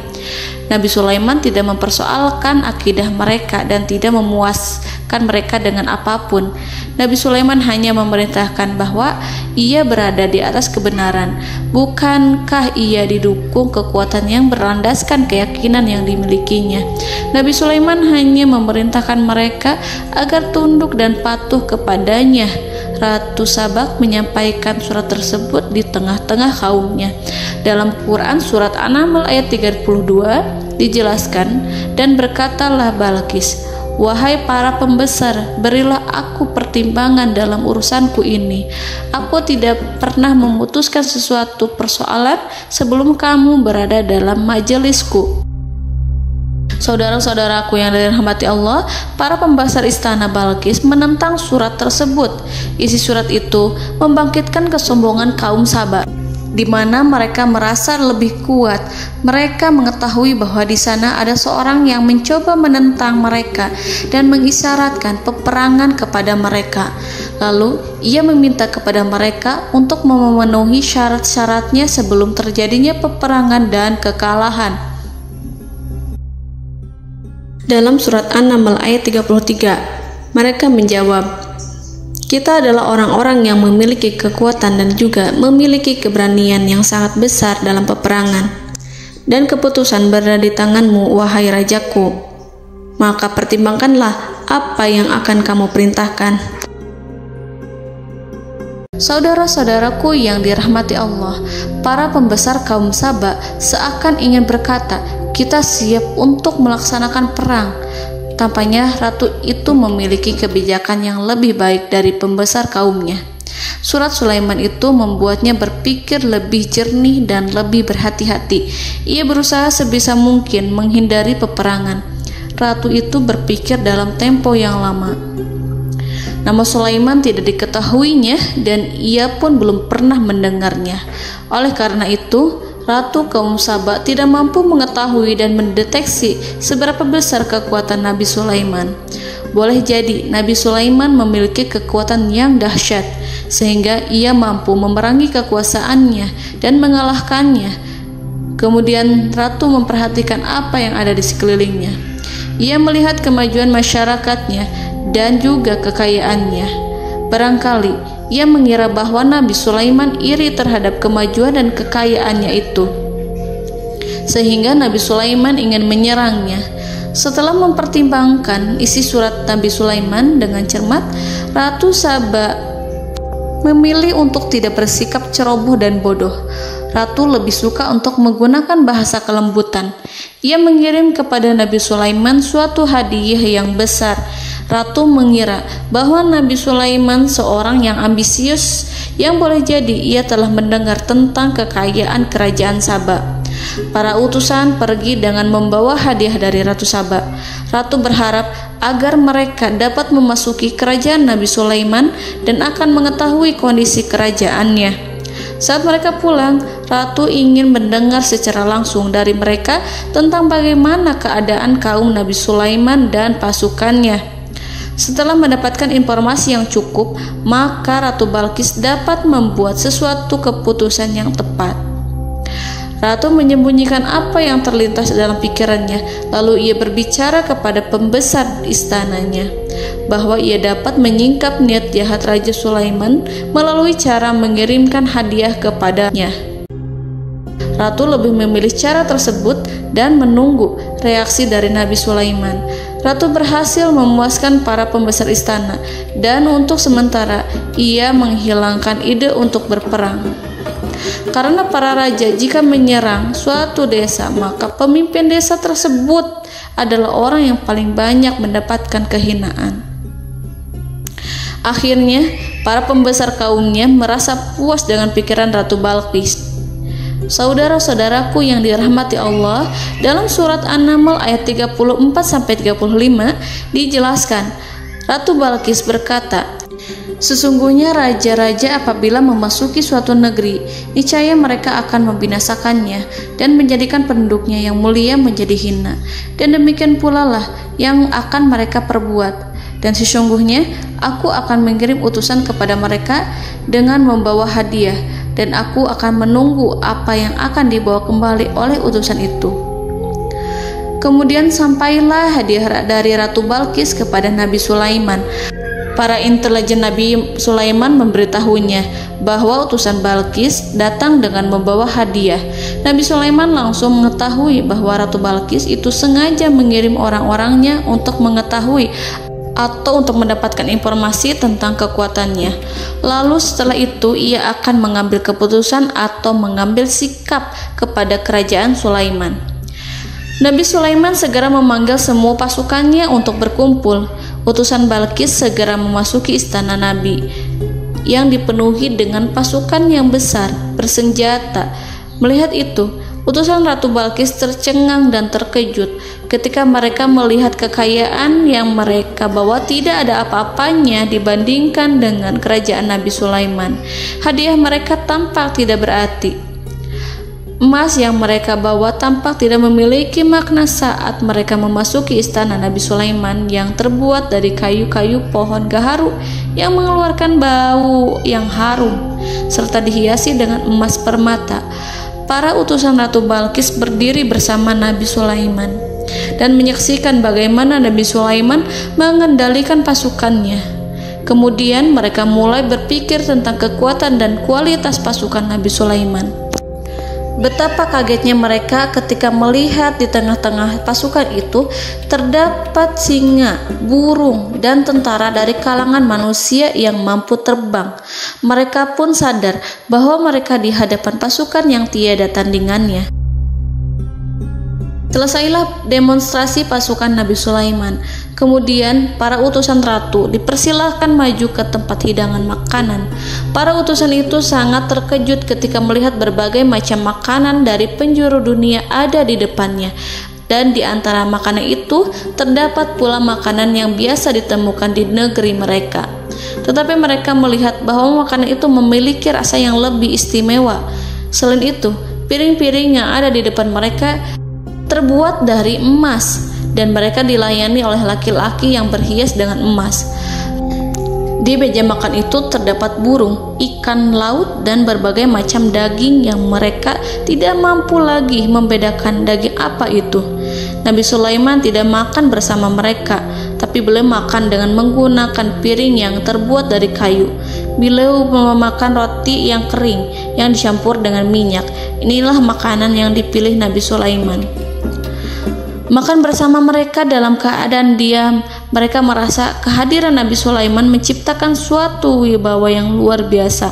Nabi Sulaiman tidak mempersoalkan akidah mereka dan tidak memuaskan mereka dengan apapun. Nabi Sulaiman hanya memerintahkan bahwa ia berada di atas kebenaran. Bukankah ia didukung kekuatan yang berlandaskan keyakinan yang dimilikinya? Nabi Sulaiman hanya memerintahkan mereka agar tunduk dan patuh kepadanya. Ratu Sabak menyampaikan surat tersebut di tengah-tengah kaumnya. Dalam Quran surat An-Naml ayat 32 dijelaskan, "Dan berkatalah Balqis, wahai para pembesar, berilah aku pertimbangan dalam urusanku ini. Aku tidak pernah memutuskan sesuatu persoalan sebelum kamu berada dalam majelisku." Saudara-saudaraku yang dirahmati Allah, para pembesar istana Balqis menentang surat tersebut. Isi surat itu membangkitkan kesombongan kaum Sabak, di mana mereka merasa lebih kuat. Mereka mengetahui bahwa di sana ada seorang yang mencoba menentang mereka dan mengisyaratkan peperangan kepada mereka. Lalu ia meminta kepada mereka untuk memenuhi syarat-syaratnya sebelum terjadinya peperangan dan kekalahan. Dalam surat An-Naml ayat 33, mereka menjawab, "Kita adalah orang-orang yang memiliki kekuatan dan juga memiliki keberanian yang sangat besar dalam peperangan. Dan keputusan berada di tanganmu, wahai rajaku. Maka pertimbangkanlah apa yang akan kamu perintahkan." Saudara-saudaraku yang dirahmati Allah, para pembesar kaum Sabak seakan ingin berkata, "Kita siap untuk melaksanakan perang." Tampaknya ratu itu memiliki kebijakan yang lebih baik dari pembesar kaumnya. Surat Sulaiman itu membuatnya berpikir lebih jernih dan lebih berhati-hati. Ia berusaha sebisa mungkin menghindari peperangan. Ratu itu berpikir dalam tempo yang lama. Nama Sulaiman tidak diketahuinya dan ia pun belum pernah mendengarnya. Oleh karena itu, Ratu kaum Saba tidak mampu mengetahui dan mendeteksi seberapa besar kekuatan Nabi Sulaiman. Boleh jadi Nabi Sulaiman memiliki kekuatan yang dahsyat, sehingga ia mampu memerangi kekuasaannya dan mengalahkannya. Kemudian Ratu memperhatikan apa yang ada di sekelilingnya. Ia melihat kemajuan masyarakatnya dan juga kekayaannya. Barangkali ia mengira bahwa Nabi Sulaiman iri terhadap kemajuan dan kekayaannya itu, sehingga Nabi Sulaiman ingin menyerangnya. Setelah mempertimbangkan isi surat Nabi Sulaiman dengan cermat, Ratu Saba memilih untuk tidak bersikap ceroboh dan bodoh. Ratu lebih suka untuk menggunakan bahasa kelembutan. Ia mengirim kepada Nabi Sulaiman suatu hadiah yang besar. Ratu mengira bahwa Nabi Sulaiman seorang yang ambisius, yang boleh jadi ia telah mendengar tentang kekayaan kerajaan Saba. Para utusan pergi dengan membawa hadiah dari Ratu Saba. Ratu berharap agar mereka dapat memasuki kerajaan Nabi Sulaiman dan akan mengetahui kondisi kerajaannya. Saat mereka pulang, Ratu ingin mendengar secara langsung dari mereka tentang bagaimana keadaan kaum Nabi Sulaiman dan pasukannya. Setelah mendapatkan informasi yang cukup, maka Ratu Balqis dapat membuat sesuatu keputusan yang tepat. Ratu menyembunyikan apa yang terlintas dalam pikirannya, lalu ia berbicara kepada pembesar istananya bahwa ia dapat menyingkap niat jahat Raja Sulaiman melalui cara mengirimkan hadiah kepadanya. Ratu lebih memilih cara tersebut dan menunggu reaksi dari Nabi Sulaiman. Ratu berhasil memuaskan para pembesar istana, dan untuk sementara ia menghilangkan ide untuk berperang. Karena para raja jika menyerang suatu desa, maka pemimpin desa tersebut adalah orang yang paling banyak mendapatkan kehinaan. Akhirnya, para pembesar kaumnya merasa puas dengan pikiran Ratu Balqis. Saudara-saudaraku yang dirahmati Allah, dalam surat An-Naml ayat 34-35 dijelaskan, Ratu Balqis berkata, "Sesungguhnya raja-raja apabila memasuki suatu negeri, niscaya mereka akan membinasakannya dan menjadikan penduduknya yang mulia menjadi hina, dan demikian pula lah yang akan mereka perbuat. Dan sesungguhnya aku akan mengirim utusan kepada mereka dengan membawa hadiah, dan aku akan menunggu apa yang akan dibawa kembali oleh utusan itu." Kemudian sampailah hadiah dari Ratu Balqis kepada Nabi Sulaiman. Para intelijen Nabi Sulaiman memberitahunya bahwa utusan Balqis datang dengan membawa hadiah. Nabi Sulaiman langsung mengetahui bahwa Ratu Balqis itu sengaja mengirim orang-orangnya untuk mengetahui atau untuk mendapatkan informasi tentang kekuatannya. Lalu setelah itu ia akan mengambil keputusan atau mengambil sikap kepada kerajaan Sulaiman. Nabi Sulaiman segera memanggil semua pasukannya untuk berkumpul. Utusan Balqis segera memasuki istana Nabi yang dipenuhi dengan pasukan yang besar bersenjata. Melihat itu, utusan Ratu Balqis tercengang dan terkejut ketika mereka melihat kekayaan yang mereka bawa tidak ada apa-apanya dibandingkan dengan kerajaan Nabi Sulaiman. Hadiah mereka tampak tidak berarti. Emas yang mereka bawa tampak tidak memiliki makna saat mereka memasuki istana Nabi Sulaiman yang terbuat dari kayu-kayu pohon gaharu yang mengeluarkan bau yang harum serta dihiasi dengan emas permata. Para utusan Ratu Balqis berdiri bersama Nabi Sulaiman dan menyaksikan bagaimana Nabi Sulaiman mengendalikan pasukannya. Kemudian mereka mulai berpikir tentang kekuatan dan kualitas pasukan Nabi Sulaiman. Betapa kagetnya mereka ketika melihat di tengah-tengah pasukan itu terdapat singa, burung, dan tentara dari kalangan manusia yang mampu terbang. Mereka pun sadar bahwa mereka di hadapan pasukan yang tiada tandingannya. Selesailah demonstrasi pasukan Nabi Sulaiman. Kemudian para utusan ratu dipersilahkan maju ke tempat hidangan makanan. Para utusan itu sangat terkejut ketika melihat berbagai macam makanan dari penjuru dunia ada di depannya. Dan di antara makanan itu terdapat pula makanan yang biasa ditemukan di negeri mereka. Tetapi mereka melihat bahwa makanan itu memiliki rasa yang lebih istimewa. Selain itu, piring-piring yang ada di depan mereka terbuat dari emas, dan mereka dilayani oleh laki-laki yang berhias dengan emas. Di meja makan itu terdapat burung, ikan laut, dan berbagai macam daging yang mereka tidak mampu lagi membedakan daging apa itu. Nabi Sulaiman tidak makan bersama mereka, tapi beliau makan dengan menggunakan piring yang terbuat dari kayu. Beliau memakan roti yang kering yang dicampur dengan minyak. Inilah makanan yang dipilih Nabi Sulaiman. Makan bersama mereka dalam keadaan diam, mereka merasa kehadiran Nabi Sulaiman menciptakan suatu wibawa yang luar biasa.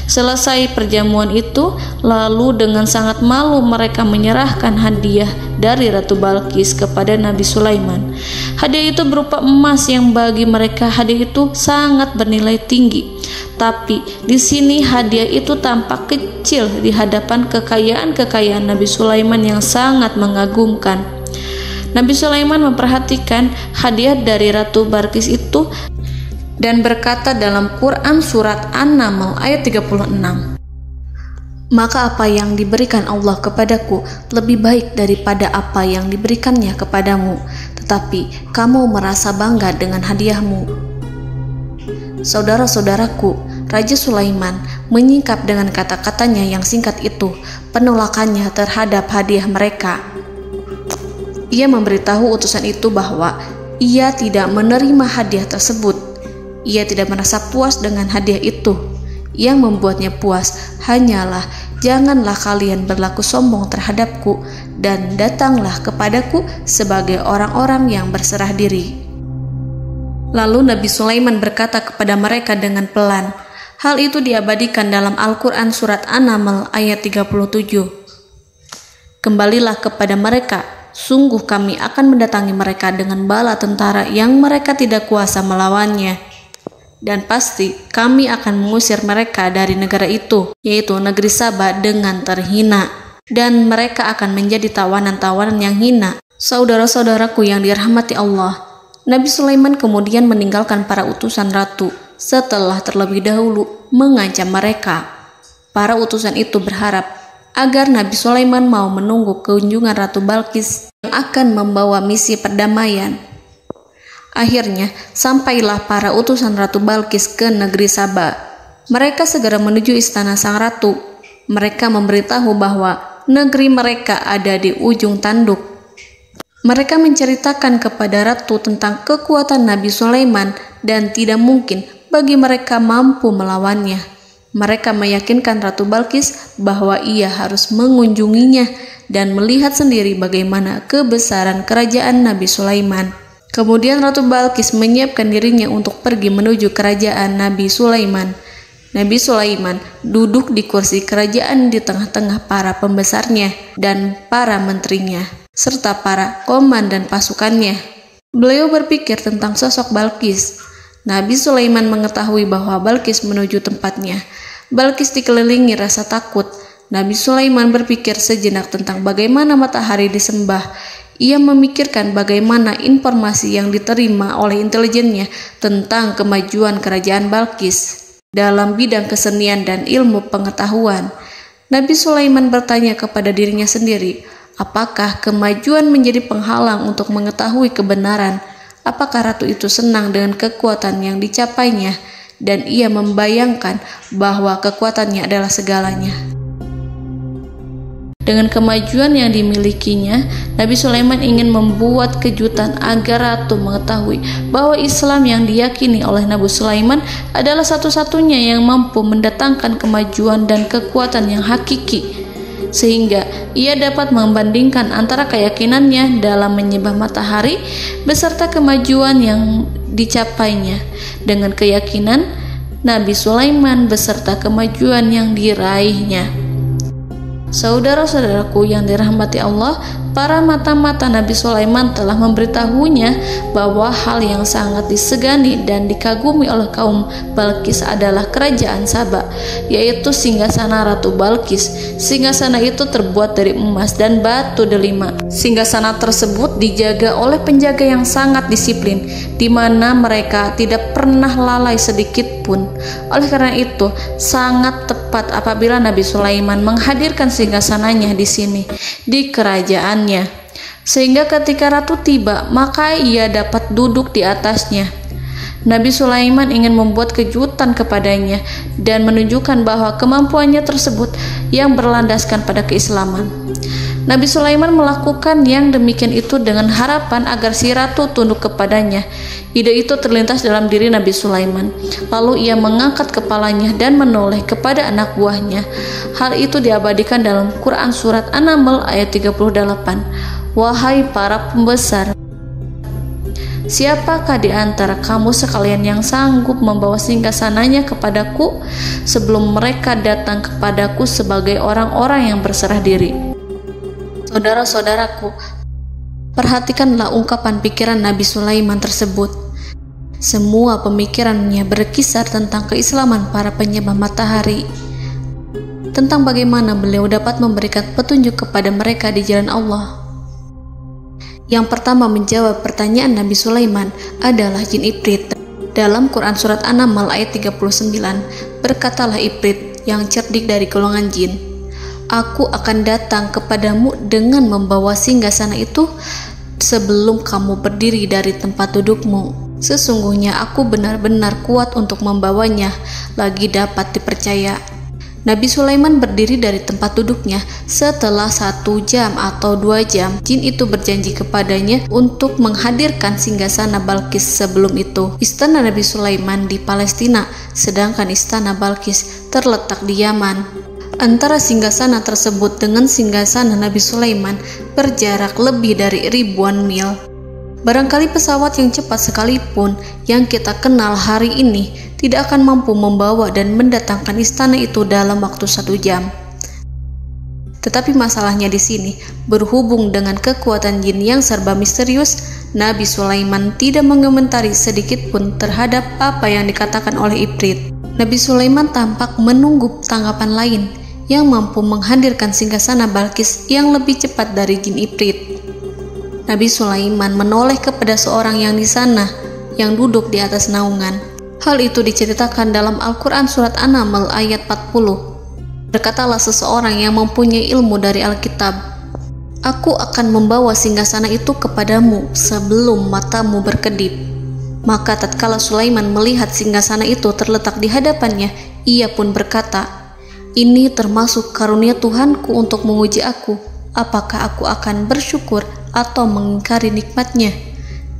Selesai perjamuan itu, lalu dengan sangat malu mereka menyerahkan hadiah dari Ratu Balqis kepada Nabi Sulaiman. Hadiah itu berupa emas yang bagi mereka hadiah itu sangat bernilai tinggi. Tapi di sini hadiah itu tampak kecil di hadapan kekayaan Nabi Sulaiman yang sangat mengagumkan. Nabi Sulaiman memperhatikan hadiah dari Ratu Balqis itu dan berkata dalam Quran surat An-Naml ayat 36, "Maka apa yang diberikan Allah kepadaku lebih baik daripada apa yang diberikannya kepadamu, tetapi kamu merasa bangga dengan hadiahmu." Saudara-saudaraku, Raja Sulaiman menyingkap dengan kata-katanya yang singkat itu penolakannya terhadap hadiah mereka. Ia memberitahu utusan itu bahwa ia tidak menerima hadiah tersebut. Ia tidak merasa puas dengan hadiah itu. Yang membuatnya puas hanyalah, janganlah kalian berlaku sombong terhadapku dan datanglah kepadaku sebagai orang-orang yang berserah diri. Lalu Nabi Sulaiman berkata kepada mereka dengan pelan. Hal itu diabadikan dalam Al-Quran surat An-Naml ayat 37. "Kembalilah kepada mereka. Sungguh kami akan mendatangi mereka dengan bala tentara yang mereka tidak kuasa melawannya. Dan pasti kami akan mengusir mereka dari negara itu, yaitu negeri Sabah, dengan terhina. Dan mereka akan menjadi tawanan-tawanan yang hina." Saudara-saudaraku yang dirahmati Allah, Nabi Sulaiman kemudian meninggalkan para utusan ratu setelah terlebih dahulu mengancam mereka. Para utusan itu berharap agar Nabi Sulaiman mau menunggu kunjungan Ratu Balqis yang akan membawa misi perdamaian. Akhirnya, sampailah para utusan Ratu Balqis ke negeri Sabah. Mereka segera menuju istana sang ratu. Mereka memberitahu bahwa negeri mereka ada di ujung tanduk. Mereka menceritakan kepada ratu tentang kekuatan Nabi Sulaiman dan tidak mungkin bagi mereka mampu melawannya. Mereka meyakinkan Ratu Balqis bahwa ia harus mengunjunginya dan melihat sendiri bagaimana kebesaran kerajaan Nabi Sulaiman. Kemudian Ratu Balqis menyiapkan dirinya untuk pergi menuju kerajaan Nabi Sulaiman. Nabi Sulaiman duduk di kursi kerajaan di tengah-tengah para pembesarnya dan para menterinya, serta para komandan pasukannya. Beliau berpikir tentang sosok Balqis. Nabi Sulaiman mengetahui bahwa Balqis menuju tempatnya. Balqis dikelilingi rasa takut. Nabi Sulaiman berpikir sejenak tentang bagaimana matahari disembah. Ia memikirkan bagaimana informasi yang diterima oleh intelijennya tentang kemajuan kerajaan Balqis dalam bidang kesenian dan ilmu pengetahuan. Nabi Sulaiman bertanya kepada dirinya sendiri, apakah kemajuan menjadi penghalang untuk mengetahui kebenaran? Apakah ratu itu senang dengan kekuatan yang dicapainya? Dan ia membayangkan bahwa kekuatannya adalah segalanya. Dengan kemajuan yang dimilikinya, Nabi Sulaiman ingin membuat kejutan agar ratu mengetahui bahwa Islam yang diyakini oleh Nabi Sulaiman adalah satu-satunya yang mampu mendatangkan kemajuan dan kekuatan yang hakiki, sehingga ia dapat membandingkan antara keyakinannya dalam menyembah matahari beserta kemajuan yang dicapainya dengan keyakinan Nabi Sulaiman beserta kemajuan yang diraihnya. Saudara-saudaraku yang dirahmati Allah, para mata-mata Nabi Sulaiman telah memberitahunya bahwa hal yang sangat disegani dan dikagumi oleh kaum Balkis adalah kerajaan Saba, yaitu singgasana Ratu Balkis. Singgasana itu terbuat dari emas dan batu delima. Singgasana tersebut dijaga oleh penjaga yang sangat disiplin, di mana mereka tidak pernah lalai sedikit pun. Oleh karena itu, sangat tepat apabila Nabi Sulaiman menghadirkan singgasananya di sini, di kerajaannya, sehingga ketika ratu tiba, maka ia dapat duduk di atasnya. Nabi Sulaiman ingin membuat kejutan kepadanya dan menunjukkan bahwa kemampuannya tersebut yang berlandaskan pada keislaman. Nabi Sulaiman melakukan yang demikian itu dengan harapan agar si ratu tunduk kepadanya. Ide itu terlintas dalam diri Nabi Sulaiman. Lalu ia mengangkat kepalanya dan menoleh kepada anak buahnya. Hal itu diabadikan dalam Quran Surat An-Naml ayat 38. Wahai para pembesar, siapakah di antara kamu sekalian yang sanggup membawa singgasananya kepadaku sebelum mereka datang kepadaku sebagai orang-orang yang berserah diri? Saudara-saudaraku, perhatikanlah ungkapan pikiran Nabi Sulaiman tersebut. Semua pemikirannya berkisar tentang keislaman para penyembah matahari, tentang bagaimana beliau dapat memberikan petunjuk kepada mereka di jalan Allah. Yang pertama menjawab pertanyaan Nabi Sulaiman adalah jin Ifrit. Dalam Quran Surat An-Naml ayat 39, berkatalah Ifrit yang cerdik dari golongan jin, "Aku akan datang kepadamu dengan membawa singgasana itu sebelum kamu berdiri dari tempat dudukmu. Sesungguhnya aku benar-benar kuat untuk membawanya, lagi dapat dipercaya." Nabi Sulaiman berdiri dari tempat duduknya. Setelah 1 jam atau 2 jam, jin itu berjanji kepadanya untuk menghadirkan singgasana Balkis. Sebelum itu, istana Nabi Sulaiman di Palestina, sedangkan istana Balkis terletak di Yaman. Antara singgasana tersebut dengan singgasana Nabi Sulaiman berjarak lebih dari ribuan mil. Barangkali pesawat yang cepat sekalipun yang kita kenal hari ini tidak akan mampu membawa dan mendatangkan istana itu dalam waktu 1 jam. Tetapi masalahnya di sini, berhubung dengan kekuatan jin yang serba misterius, Nabi Sulaiman tidak mengomentari sedikit pun terhadap apa yang dikatakan oleh Ifrit. Nabi Sulaiman tampak menunggu tanggapan lain yang mampu menghadirkan singgasana Balkis yang lebih cepat dari jin Ifrit. Nabi Sulaiman menoleh kepada seorang yang di sana, yang duduk di atas naungan. Hal itu diceritakan dalam Al-Quran Surat An-Naml ayat 40. Berkatalah seseorang yang mempunyai ilmu dari Alkitab, "Aku akan membawa singgasana itu kepadamu sebelum matamu berkedip." Maka tatkala Sulaiman melihat singgasana itu terletak di hadapannya, ia pun berkata, "Ini termasuk karunia Tuhanku untuk menguji aku. Apakah aku akan bersyukur atau mengingkari nikmatnya?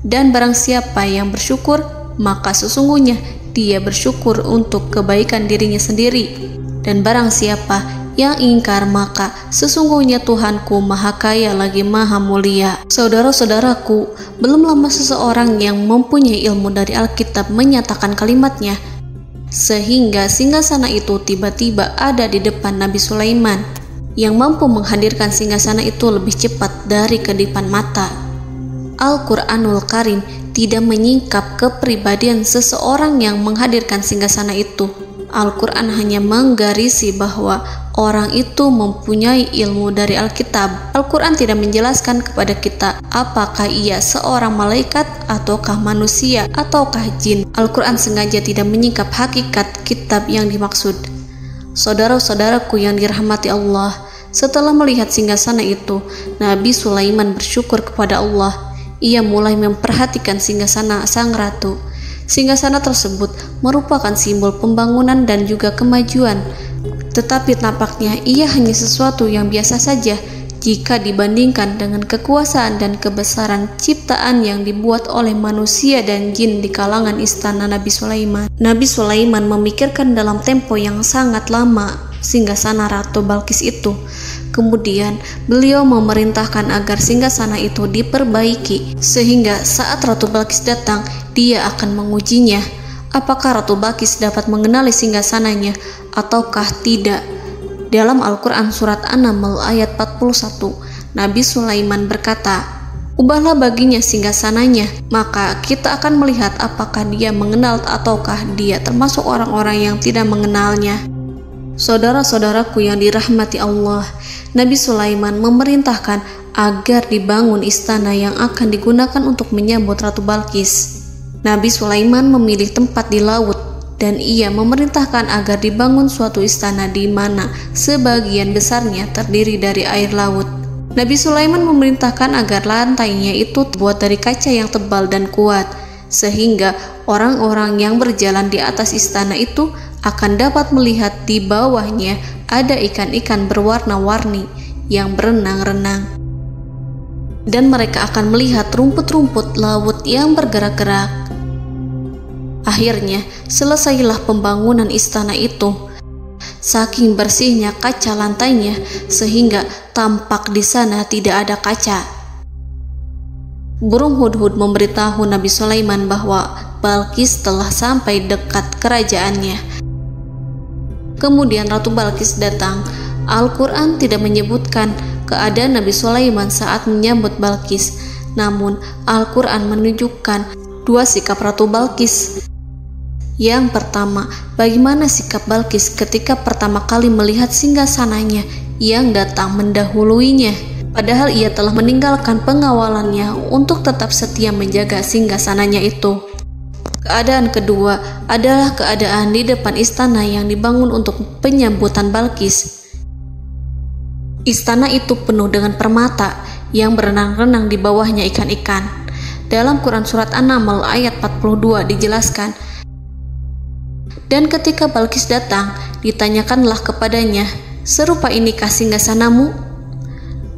Dan barang siapa yang bersyukur, maka sesungguhnya dia bersyukur untuk kebaikan dirinya sendiri. Dan barang siapa yang ingkar, maka sesungguhnya Tuhanku maha kaya lagi maha mulia." Saudara-saudaraku, belum lama seseorang yang mempunyai ilmu dari Alkitab menyatakan kalimatnya, sehingga singgasana itu tiba-tiba ada di depan Nabi Sulaiman, yang mampu menghadirkan singgasana itu lebih cepat dari kedipan mata. Al-Quranul Karim tidak menyingkap kepribadian seseorang yang menghadirkan singgasana itu. Al-Quran hanya menggarisi bahwa orang itu mempunyai ilmu dari Alkitab. Al-Quran tidak menjelaskan kepada kita apakah ia seorang malaikat ataukah manusia ataukah jin. Al-Quran sengaja tidak menyingkap hakikat kitab yang dimaksud. Saudara-saudaraku yang dirahmati Allah, setelah melihat singgasana itu, Nabi Sulaiman bersyukur kepada Allah. Ia mulai memperhatikan singgasana sang ratu. Singgasana tersebut merupakan simbol pembangunan dan juga kemajuan, tetapi tampaknya ia hanya sesuatu yang biasa saja jika dibandingkan dengan kekuasaan dan kebesaran ciptaan yang dibuat oleh manusia dan jin di kalangan istana Nabi Sulaiman. Nabi Sulaiman memikirkan dalam tempo yang sangat lama singgasana Ratu Balkis itu. Kemudian beliau memerintahkan agar singgasana itu diperbaiki, sehingga saat Ratu Balkis datang, dia akan mengujinya. Apakah Ratu Balkis dapat mengenali singgasananya ataukah tidak? Dalam Al-Quran Surat An-Naml ayat 41, Nabi Sulaiman berkata, "Ubahlah baginya singgasananya, maka kita akan melihat apakah dia mengenal ataukah dia termasuk orang-orang yang tidak mengenalnya." Saudara-saudaraku yang dirahmati Allah, Nabi Sulaiman memerintahkan agar dibangun istana yang akan digunakan untuk menyambut Ratu Balqis. Nabi Sulaiman memilih tempat di laut dan ia memerintahkan agar dibangun suatu istana di mana sebagian besarnya terdiri dari air laut. Nabi Sulaiman memerintahkan agar lantainya itu terbuat dari kaca yang tebal dan kuat, sehingga orang-orang yang berjalan di atas istana itu akan dapat melihat di bawahnya ada ikan-ikan berwarna-warni yang berenang-renang. Dan mereka akan melihat rumput-rumput laut yang bergerak-gerak. Akhirnya, selesailah pembangunan istana itu. Saking bersihnya kaca lantainya, sehingga tampak di sana tidak ada kaca. Burung hudhud memberitahu Nabi Sulaiman bahwa Balqis telah sampai dekat kerajaannya. Kemudian Ratu Balqis datang. Al-Quran tidak menyebutkan keadaan Nabi Sulaiman saat menyambut Balqis, namun Al-Quran menunjukkan dua sikap Ratu Balqis. Yang pertama, bagaimana sikap Balqis ketika pertama kali melihat singgasananya yang datang mendahuluinya, padahal ia telah meninggalkan pengawalannya untuk tetap setia menjaga singgasananya itu. Keadaan kedua adalah keadaan di depan istana yang dibangun untuk penyambutan Balqis. Istana itu penuh dengan permata yang berenang-renang di bawahnya ikan-ikan. Dalam Quran Surat An-Naml ayat 42 dijelaskan, "Dan ketika Balqis datang, ditanyakanlah kepadanya, 'Serupa inikah singgasanamu?'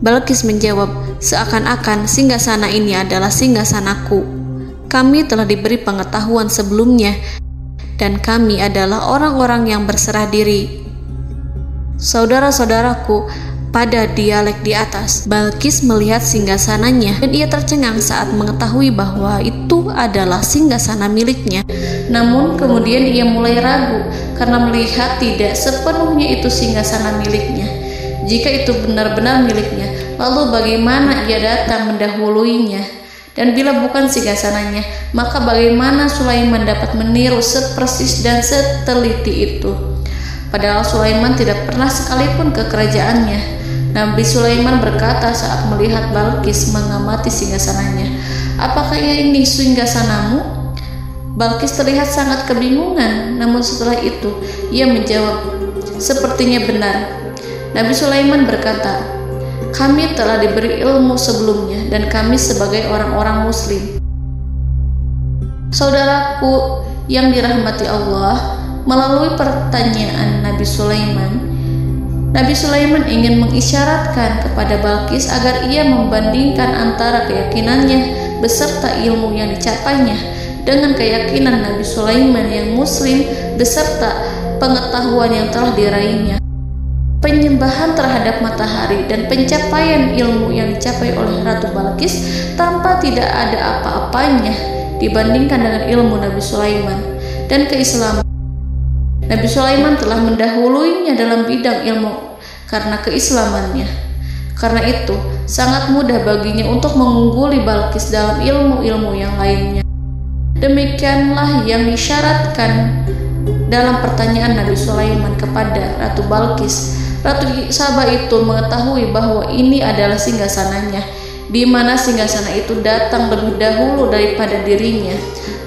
Balqis menjawab, 'Seakan-akan singgasana ini adalah singgasanaku. Kami telah diberi pengetahuan sebelumnya, dan kami adalah orang-orang yang berserah diri.'" Saudara-saudaraku, pada dialek di atas, Balqis melihat singgasananya dan ia tercengang saat mengetahui bahwa itu adalah singgasana miliknya. Namun kemudian ia mulai ragu karena melihat tidak sepenuhnya itu singgasana miliknya. Jika itu benar-benar miliknya, lalu bagaimana ia datang mendahuluinya? Dan bila bukan singgasananya, maka bagaimana Sulaiman dapat meniru sepersis dan seteliti itu? Padahal Sulaiman tidak pernah sekalipun ke kerajaannya. Nabi Sulaiman berkata saat melihat Balqis mengamati singgasananya, "Apakah ini singgasanamu?" Balqis terlihat sangat kebingungan, namun setelah itu ia menjawab, "Sepertinya benar." Nabi Sulaiman berkata, "Kami telah diberi ilmu sebelumnya dan kami sebagai orang-orang muslim." Saudaraku yang dirahmati Allah, melalui pertanyaan Nabi Sulaiman ingin mengisyaratkan kepada Balqis agar ia membandingkan antara keyakinannya beserta ilmu yang dicapainya dengan keyakinan Nabi Sulaiman yang muslim beserta pengetahuan yang telah diraihnya. Penyembahan terhadap matahari dan pencapaian ilmu yang dicapai oleh Ratu Balqis tanpa tidak ada apa-apanya dibandingkan dengan ilmu Nabi Sulaiman dan keislaman. Nabi Sulaiman telah mendahuluinya dalam bidang ilmu karena keislamannya. Karena itu, sangat mudah baginya untuk mengungguli Balqis dalam ilmu-ilmu yang lainnya. Demikianlah yang disyaratkan dalam pertanyaan Nabi Sulaiman kepada Ratu Balqis. Ratu Saba itu mengetahui bahwa ini adalah singgasananya, di mana singgasana itu datang lebih dahulu daripada dirinya.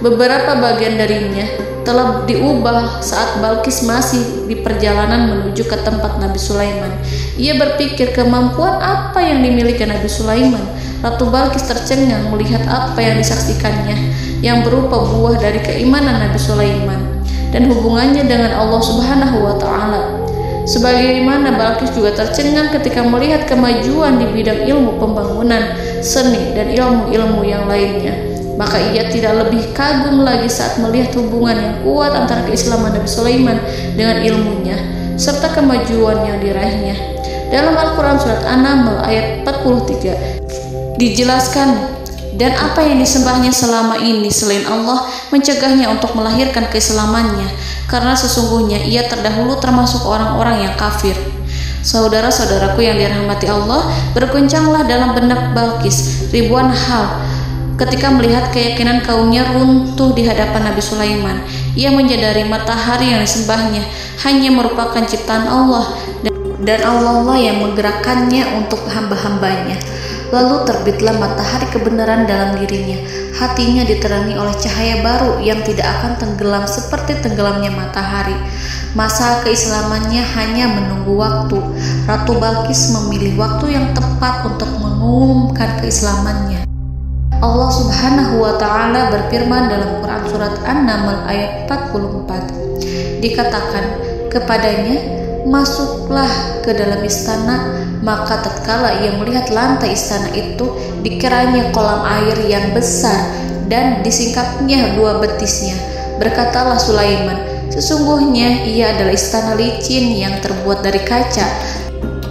Beberapa bagian darinya telah diubah saat Balqis masih di perjalanan menuju ke tempat Nabi Sulaiman. Ia berpikir kemampuan apa yang dimiliki Nabi Sulaiman. Ratu Balqis tercengang melihat apa yang disaksikannya, yang berupa buah dari keimanan Nabi Sulaiman dan hubungannya dengan Allah Subhanahu wa Ta'ala. Sebagaimana Balqis juga tercengang ketika melihat kemajuan di bidang ilmu pembangunan, seni, dan ilmu-ilmu yang lainnya. Maka ia tidak lebih kagum lagi saat melihat hubungan yang kuat antara keislaman Nabi Sulaiman dengan ilmunya serta kemajuan yang diraihnya. Dalam Al-Quran Surat An-Naml ayat 43 dijelaskan, "Dan apa yang disembahnya selama ini selain Allah mencegahnya untuk melahirkan keislamannya, karena sesungguhnya ia terdahulu termasuk orang-orang yang kafir." Saudara-saudaraku yang dirahmati Allah, berguncanglah dalam benak Balqis ribuan hal ketika melihat keyakinan kaumnya runtuh di hadapan Nabi Sulaiman. Ia menyadari matahari yang disembahnya hanya merupakan ciptaan Allah, dan Allah lah yang menggerakkannya untuk hamba-hambanya. Lalu terbitlah matahari kebenaran dalam dirinya. Hatinya diterangi oleh cahaya baru yang tidak akan tenggelam seperti tenggelamnya matahari. Masa keislamannya hanya menunggu waktu. Ratu Balqis memilih waktu yang tepat untuk mengumumkan keislamannya. Allah Subhanahu wa Ta'ala berfirman dalam Quran Surat An-Naml ayat 44. Dikatakan kepadanya, masuklah ke dalam istana. Maka tatkala ia melihat lantai istana itu, dikiranya kolam air yang besar dan disingkapnya dua betisnya. Berkatalah Sulaiman, sesungguhnya ia adalah istana licin yang terbuat dari kaca.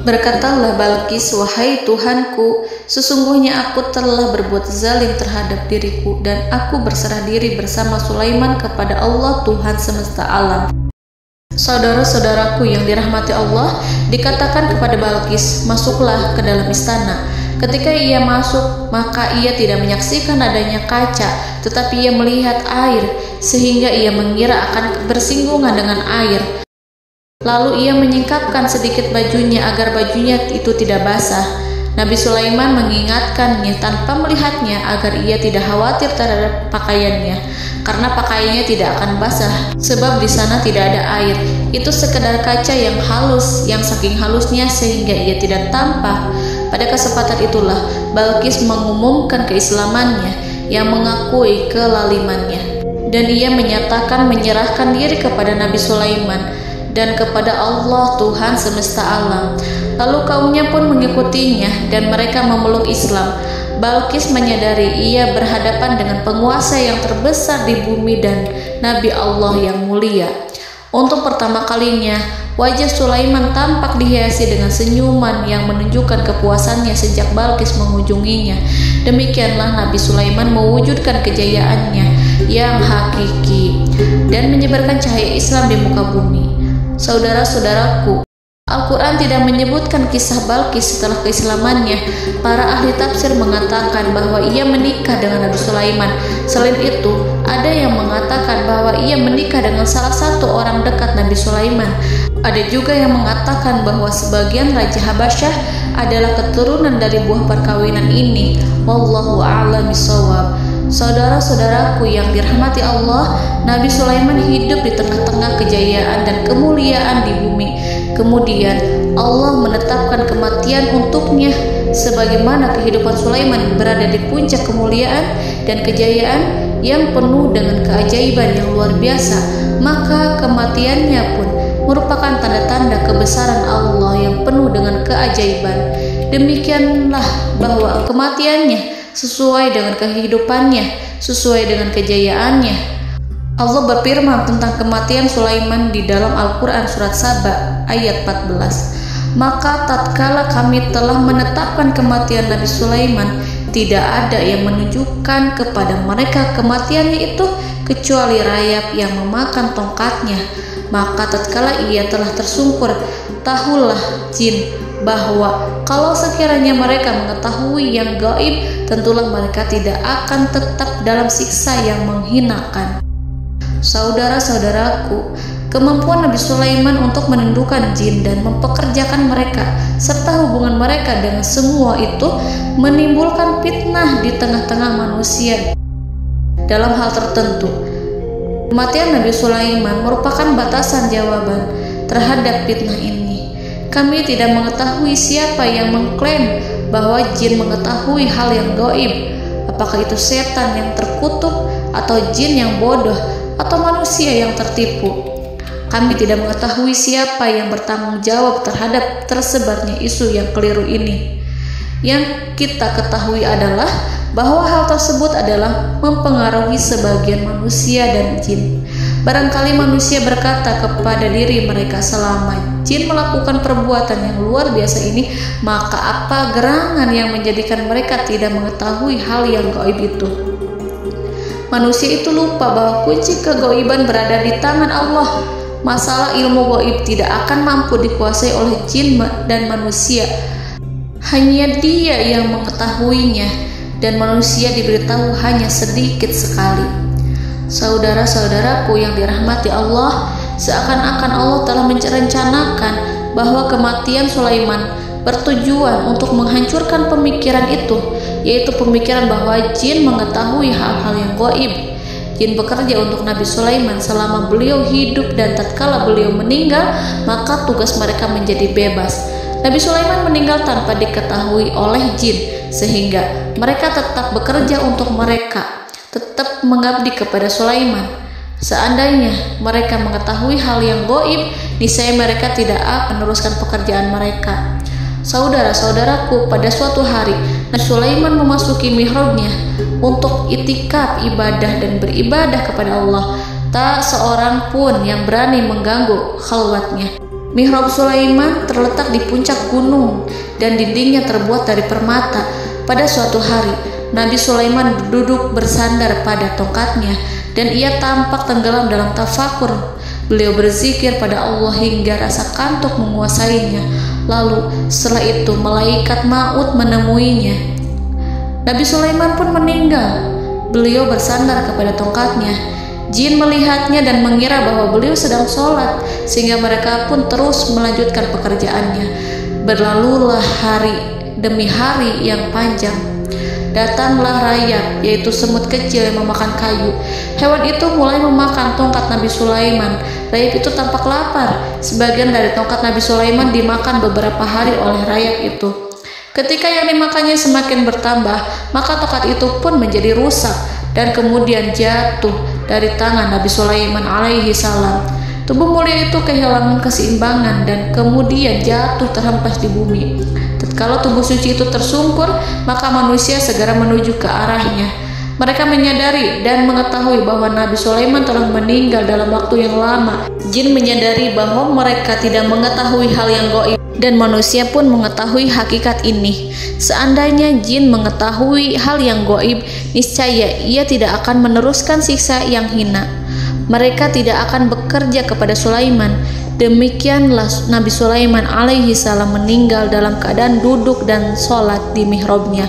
Berkatalah Balqis, wahai Tuhanku, sesungguhnya aku telah berbuat zalim terhadap diriku, dan aku berserah diri bersama Sulaiman kepada Allah Tuhan semesta alam. Saudara-saudaraku yang dirahmati Allah, dikatakan kepada Balqis, masuklah ke dalam istana. Ketika ia masuk, maka ia tidak menyaksikan adanya kaca, tetapi ia melihat air, sehingga ia mengira akan bersinggungan dengan air. Lalu ia menyingkapkan sedikit bajunya agar bajunya itu tidak basah. Nabi Sulaiman mengingatkannya tanpa melihatnya agar ia tidak khawatir terhadap pakaiannya, karena pakaiannya tidak akan basah sebab di sana tidak ada air. Itu sekedar kaca yang halus, yang saking halusnya sehingga ia tidak tampak. Pada kesempatan itulah Balqis mengumumkan keislamannya yang mengakui kelalimannya, dan ia menyatakan menyerahkan diri kepada Nabi Sulaiman dan kepada Allah Tuhan semesta alam. Lalu kaumnya pun mengikutinya dan mereka memeluk Islam. Balqis menyadari ia berhadapan dengan penguasa yang terbesar di bumi dan Nabi Allah yang mulia. Untuk pertama kalinya, wajah Sulaiman tampak dihiasi dengan senyuman yang menunjukkan kepuasannya sejak Balqis mengunjunginya. Demikianlah Nabi Sulaiman mewujudkan kejayaannya yang hakiki dan menyebarkan cahaya Islam di muka bumi. Saudara-saudaraku, Al-Quran tidak menyebutkan kisah Balqis setelah keislamannya. Para ahli tafsir mengatakan bahwa ia menikah dengan Nabi Sulaiman. Selain itu, ada yang mengatakan bahwa ia menikah dengan salah satu orang dekat Nabi Sulaiman. Ada juga yang mengatakan bahwa sebagian Raja Habasyah adalah keturunan dari buah perkawinan ini. Wallahu a'lam bishawab. Saudara-saudaraku yang dirahmati Allah, Nabi Sulaiman hidup di tengah-tengah kejayaan dan kemuliaan di bumi. Kemudian Allah menetapkan kematian untuknya. Sebagaimana kehidupan Sulaiman berada di puncak kemuliaan dan kejayaan yang penuh dengan keajaiban yang luar biasa, maka kematiannya pun merupakan tanda-tanda kebesaran Allah yang penuh dengan keajaiban. Demikianlah bahwa kematiannya sesuai dengan kehidupannya, sesuai dengan kejayaannya. Allah berfirman tentang kematian Sulaiman di dalam Al-Quran Surat Saba ayat 14. Maka tatkala kami telah menetapkan kematian Nabi Sulaiman, tidak ada yang menunjukkan kepada mereka kematiannya itu kecuali rayap yang memakan tongkatnya. Maka tatkala ia telah tersungkur, tahulah jin bahwa kalau sekiranya mereka mengetahui yang gaib, tentulah mereka tidak akan tetap dalam siksa yang menghinakan. Saudara-saudaraku, kemampuan Nabi Sulaiman untuk menundukkan jin dan mempekerjakan mereka serta hubungan mereka dengan semua itu menimbulkan fitnah di tengah-tengah manusia dalam hal tertentu. Kematian Nabi Sulaiman merupakan batasan jawaban terhadap fitnah ini. Kami tidak mengetahui siapa yang mengklaim bahwa jin mengetahui hal yang gaib. Apakah itu setan yang terkutuk, atau jin yang bodoh, atau manusia yang tertipu? Kami tidak mengetahui siapa yang bertanggung jawab terhadap tersebarnya isu yang keliru ini. Yang kita ketahui adalah bahwa hal tersebut adalah mempengaruhi sebagian manusia dan jin. Barangkali manusia berkata kepada diri mereka, selama jin melakukan perbuatan yang luar biasa ini, maka apa gerangan yang menjadikan mereka tidak mengetahui hal yang gaib itu? Manusia itu lupa bahwa kunci kegaiban berada di tangan Allah. Masalah ilmu gaib tidak akan mampu dikuasai oleh jin dan manusia. Hanya Dia yang mengetahuinya, dan manusia diberitahu hanya sedikit sekali. Saudara-saudaraku yang dirahmati Allah, seakan-akan Allah telah merencanakan bahwa kematian Sulaiman bertujuan untuk menghancurkan pemikiran itu, yaitu pemikiran bahwa jin mengetahui hal-hal yang gaib. Jin bekerja untuk Nabi Sulaiman selama beliau hidup, dan tatkala beliau meninggal, maka tugas mereka menjadi bebas. Nabi Sulaiman meninggal tanpa diketahui oleh jin, sehingga mereka tetap bekerja untuk mereka, tetap mengabdi kepada Sulaiman. Seandainya mereka mengetahui hal yang gaib, niscaya mereka tidak akan meneruskan pekerjaan mereka. Saudara-saudaraku, pada suatu hari Nabi Sulaiman memasuki mihrabnya untuk itikaf ibadah dan beribadah kepada Allah. Tak seorang pun yang berani mengganggu khalwatnya. Mihrab Sulaiman terletak di puncak gunung dan dindingnya terbuat dari permata. Pada suatu hari, Nabi Sulaiman duduk bersandar pada tongkatnya dan ia tampak tenggelam dalam tafakur. Beliau berzikir pada Allah hingga rasa kantuk menguasainya. Lalu setelah itu malaikat maut menemuinya. Nabi Sulaiman pun meninggal. Beliau bersandar kepada tongkatnya. Jin melihatnya dan mengira bahwa beliau sedang sholat, sehingga mereka pun terus melanjutkan pekerjaannya. Berlalulah hari demi hari yang panjang. Datanglah rayap, yaitu semut kecil yang memakan kayu. Hewan itu mulai memakan tongkat Nabi Sulaiman. Rayap itu tampak lapar. Sebagian dari tongkat Nabi Sulaiman dimakan beberapa hari oleh rayap itu. Ketika yang dimakannya semakin bertambah, maka tongkat itu pun menjadi rusak dan kemudian jatuh dari tangan Nabi Sulaiman alaihi salam. Tubuh mulia itu kehilangan keseimbangan dan kemudian jatuh terhempas di bumi. Tatkala tubuh suci itu tersungkur, maka manusia segera menuju ke arahnya. Mereka menyadari dan mengetahui bahwa Nabi Sulaiman telah meninggal dalam waktu yang lama. Jin menyadari bahwa mereka tidak mengetahui hal yang gaib, dan manusia pun mengetahui hakikat ini. Seandainya jin mengetahui hal yang gaib, niscaya ia tidak akan meneruskan siksa yang hina. Mereka tidak akan bekerja kepada Sulaiman. Demikianlah Nabi Sulaiman alaihi salam meninggal dalam keadaan duduk dan sholat di mihrabnya.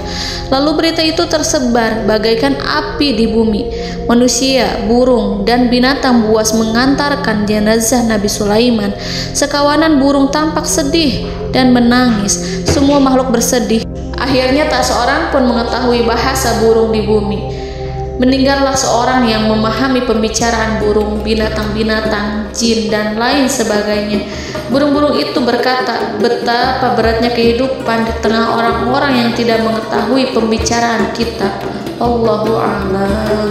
Lalu berita itu tersebar bagaikan api di bumi. Manusia, burung, dan binatang buas mengantarkan jenazah Nabi Sulaiman. Sekawanan burung tampak sedih dan menangis. Semua makhluk bersedih. Akhirnya tak seorang pun mengetahui bahasa burung di bumi. Meninggallah seorang yang memahami pembicaraan burung, binatang-binatang, jin, dan lain sebagainya. Burung-burung itu berkata, betapa beratnya kehidupan di tengah orang-orang yang tidak mengetahui pembicaraan kita. Allahu a'lam.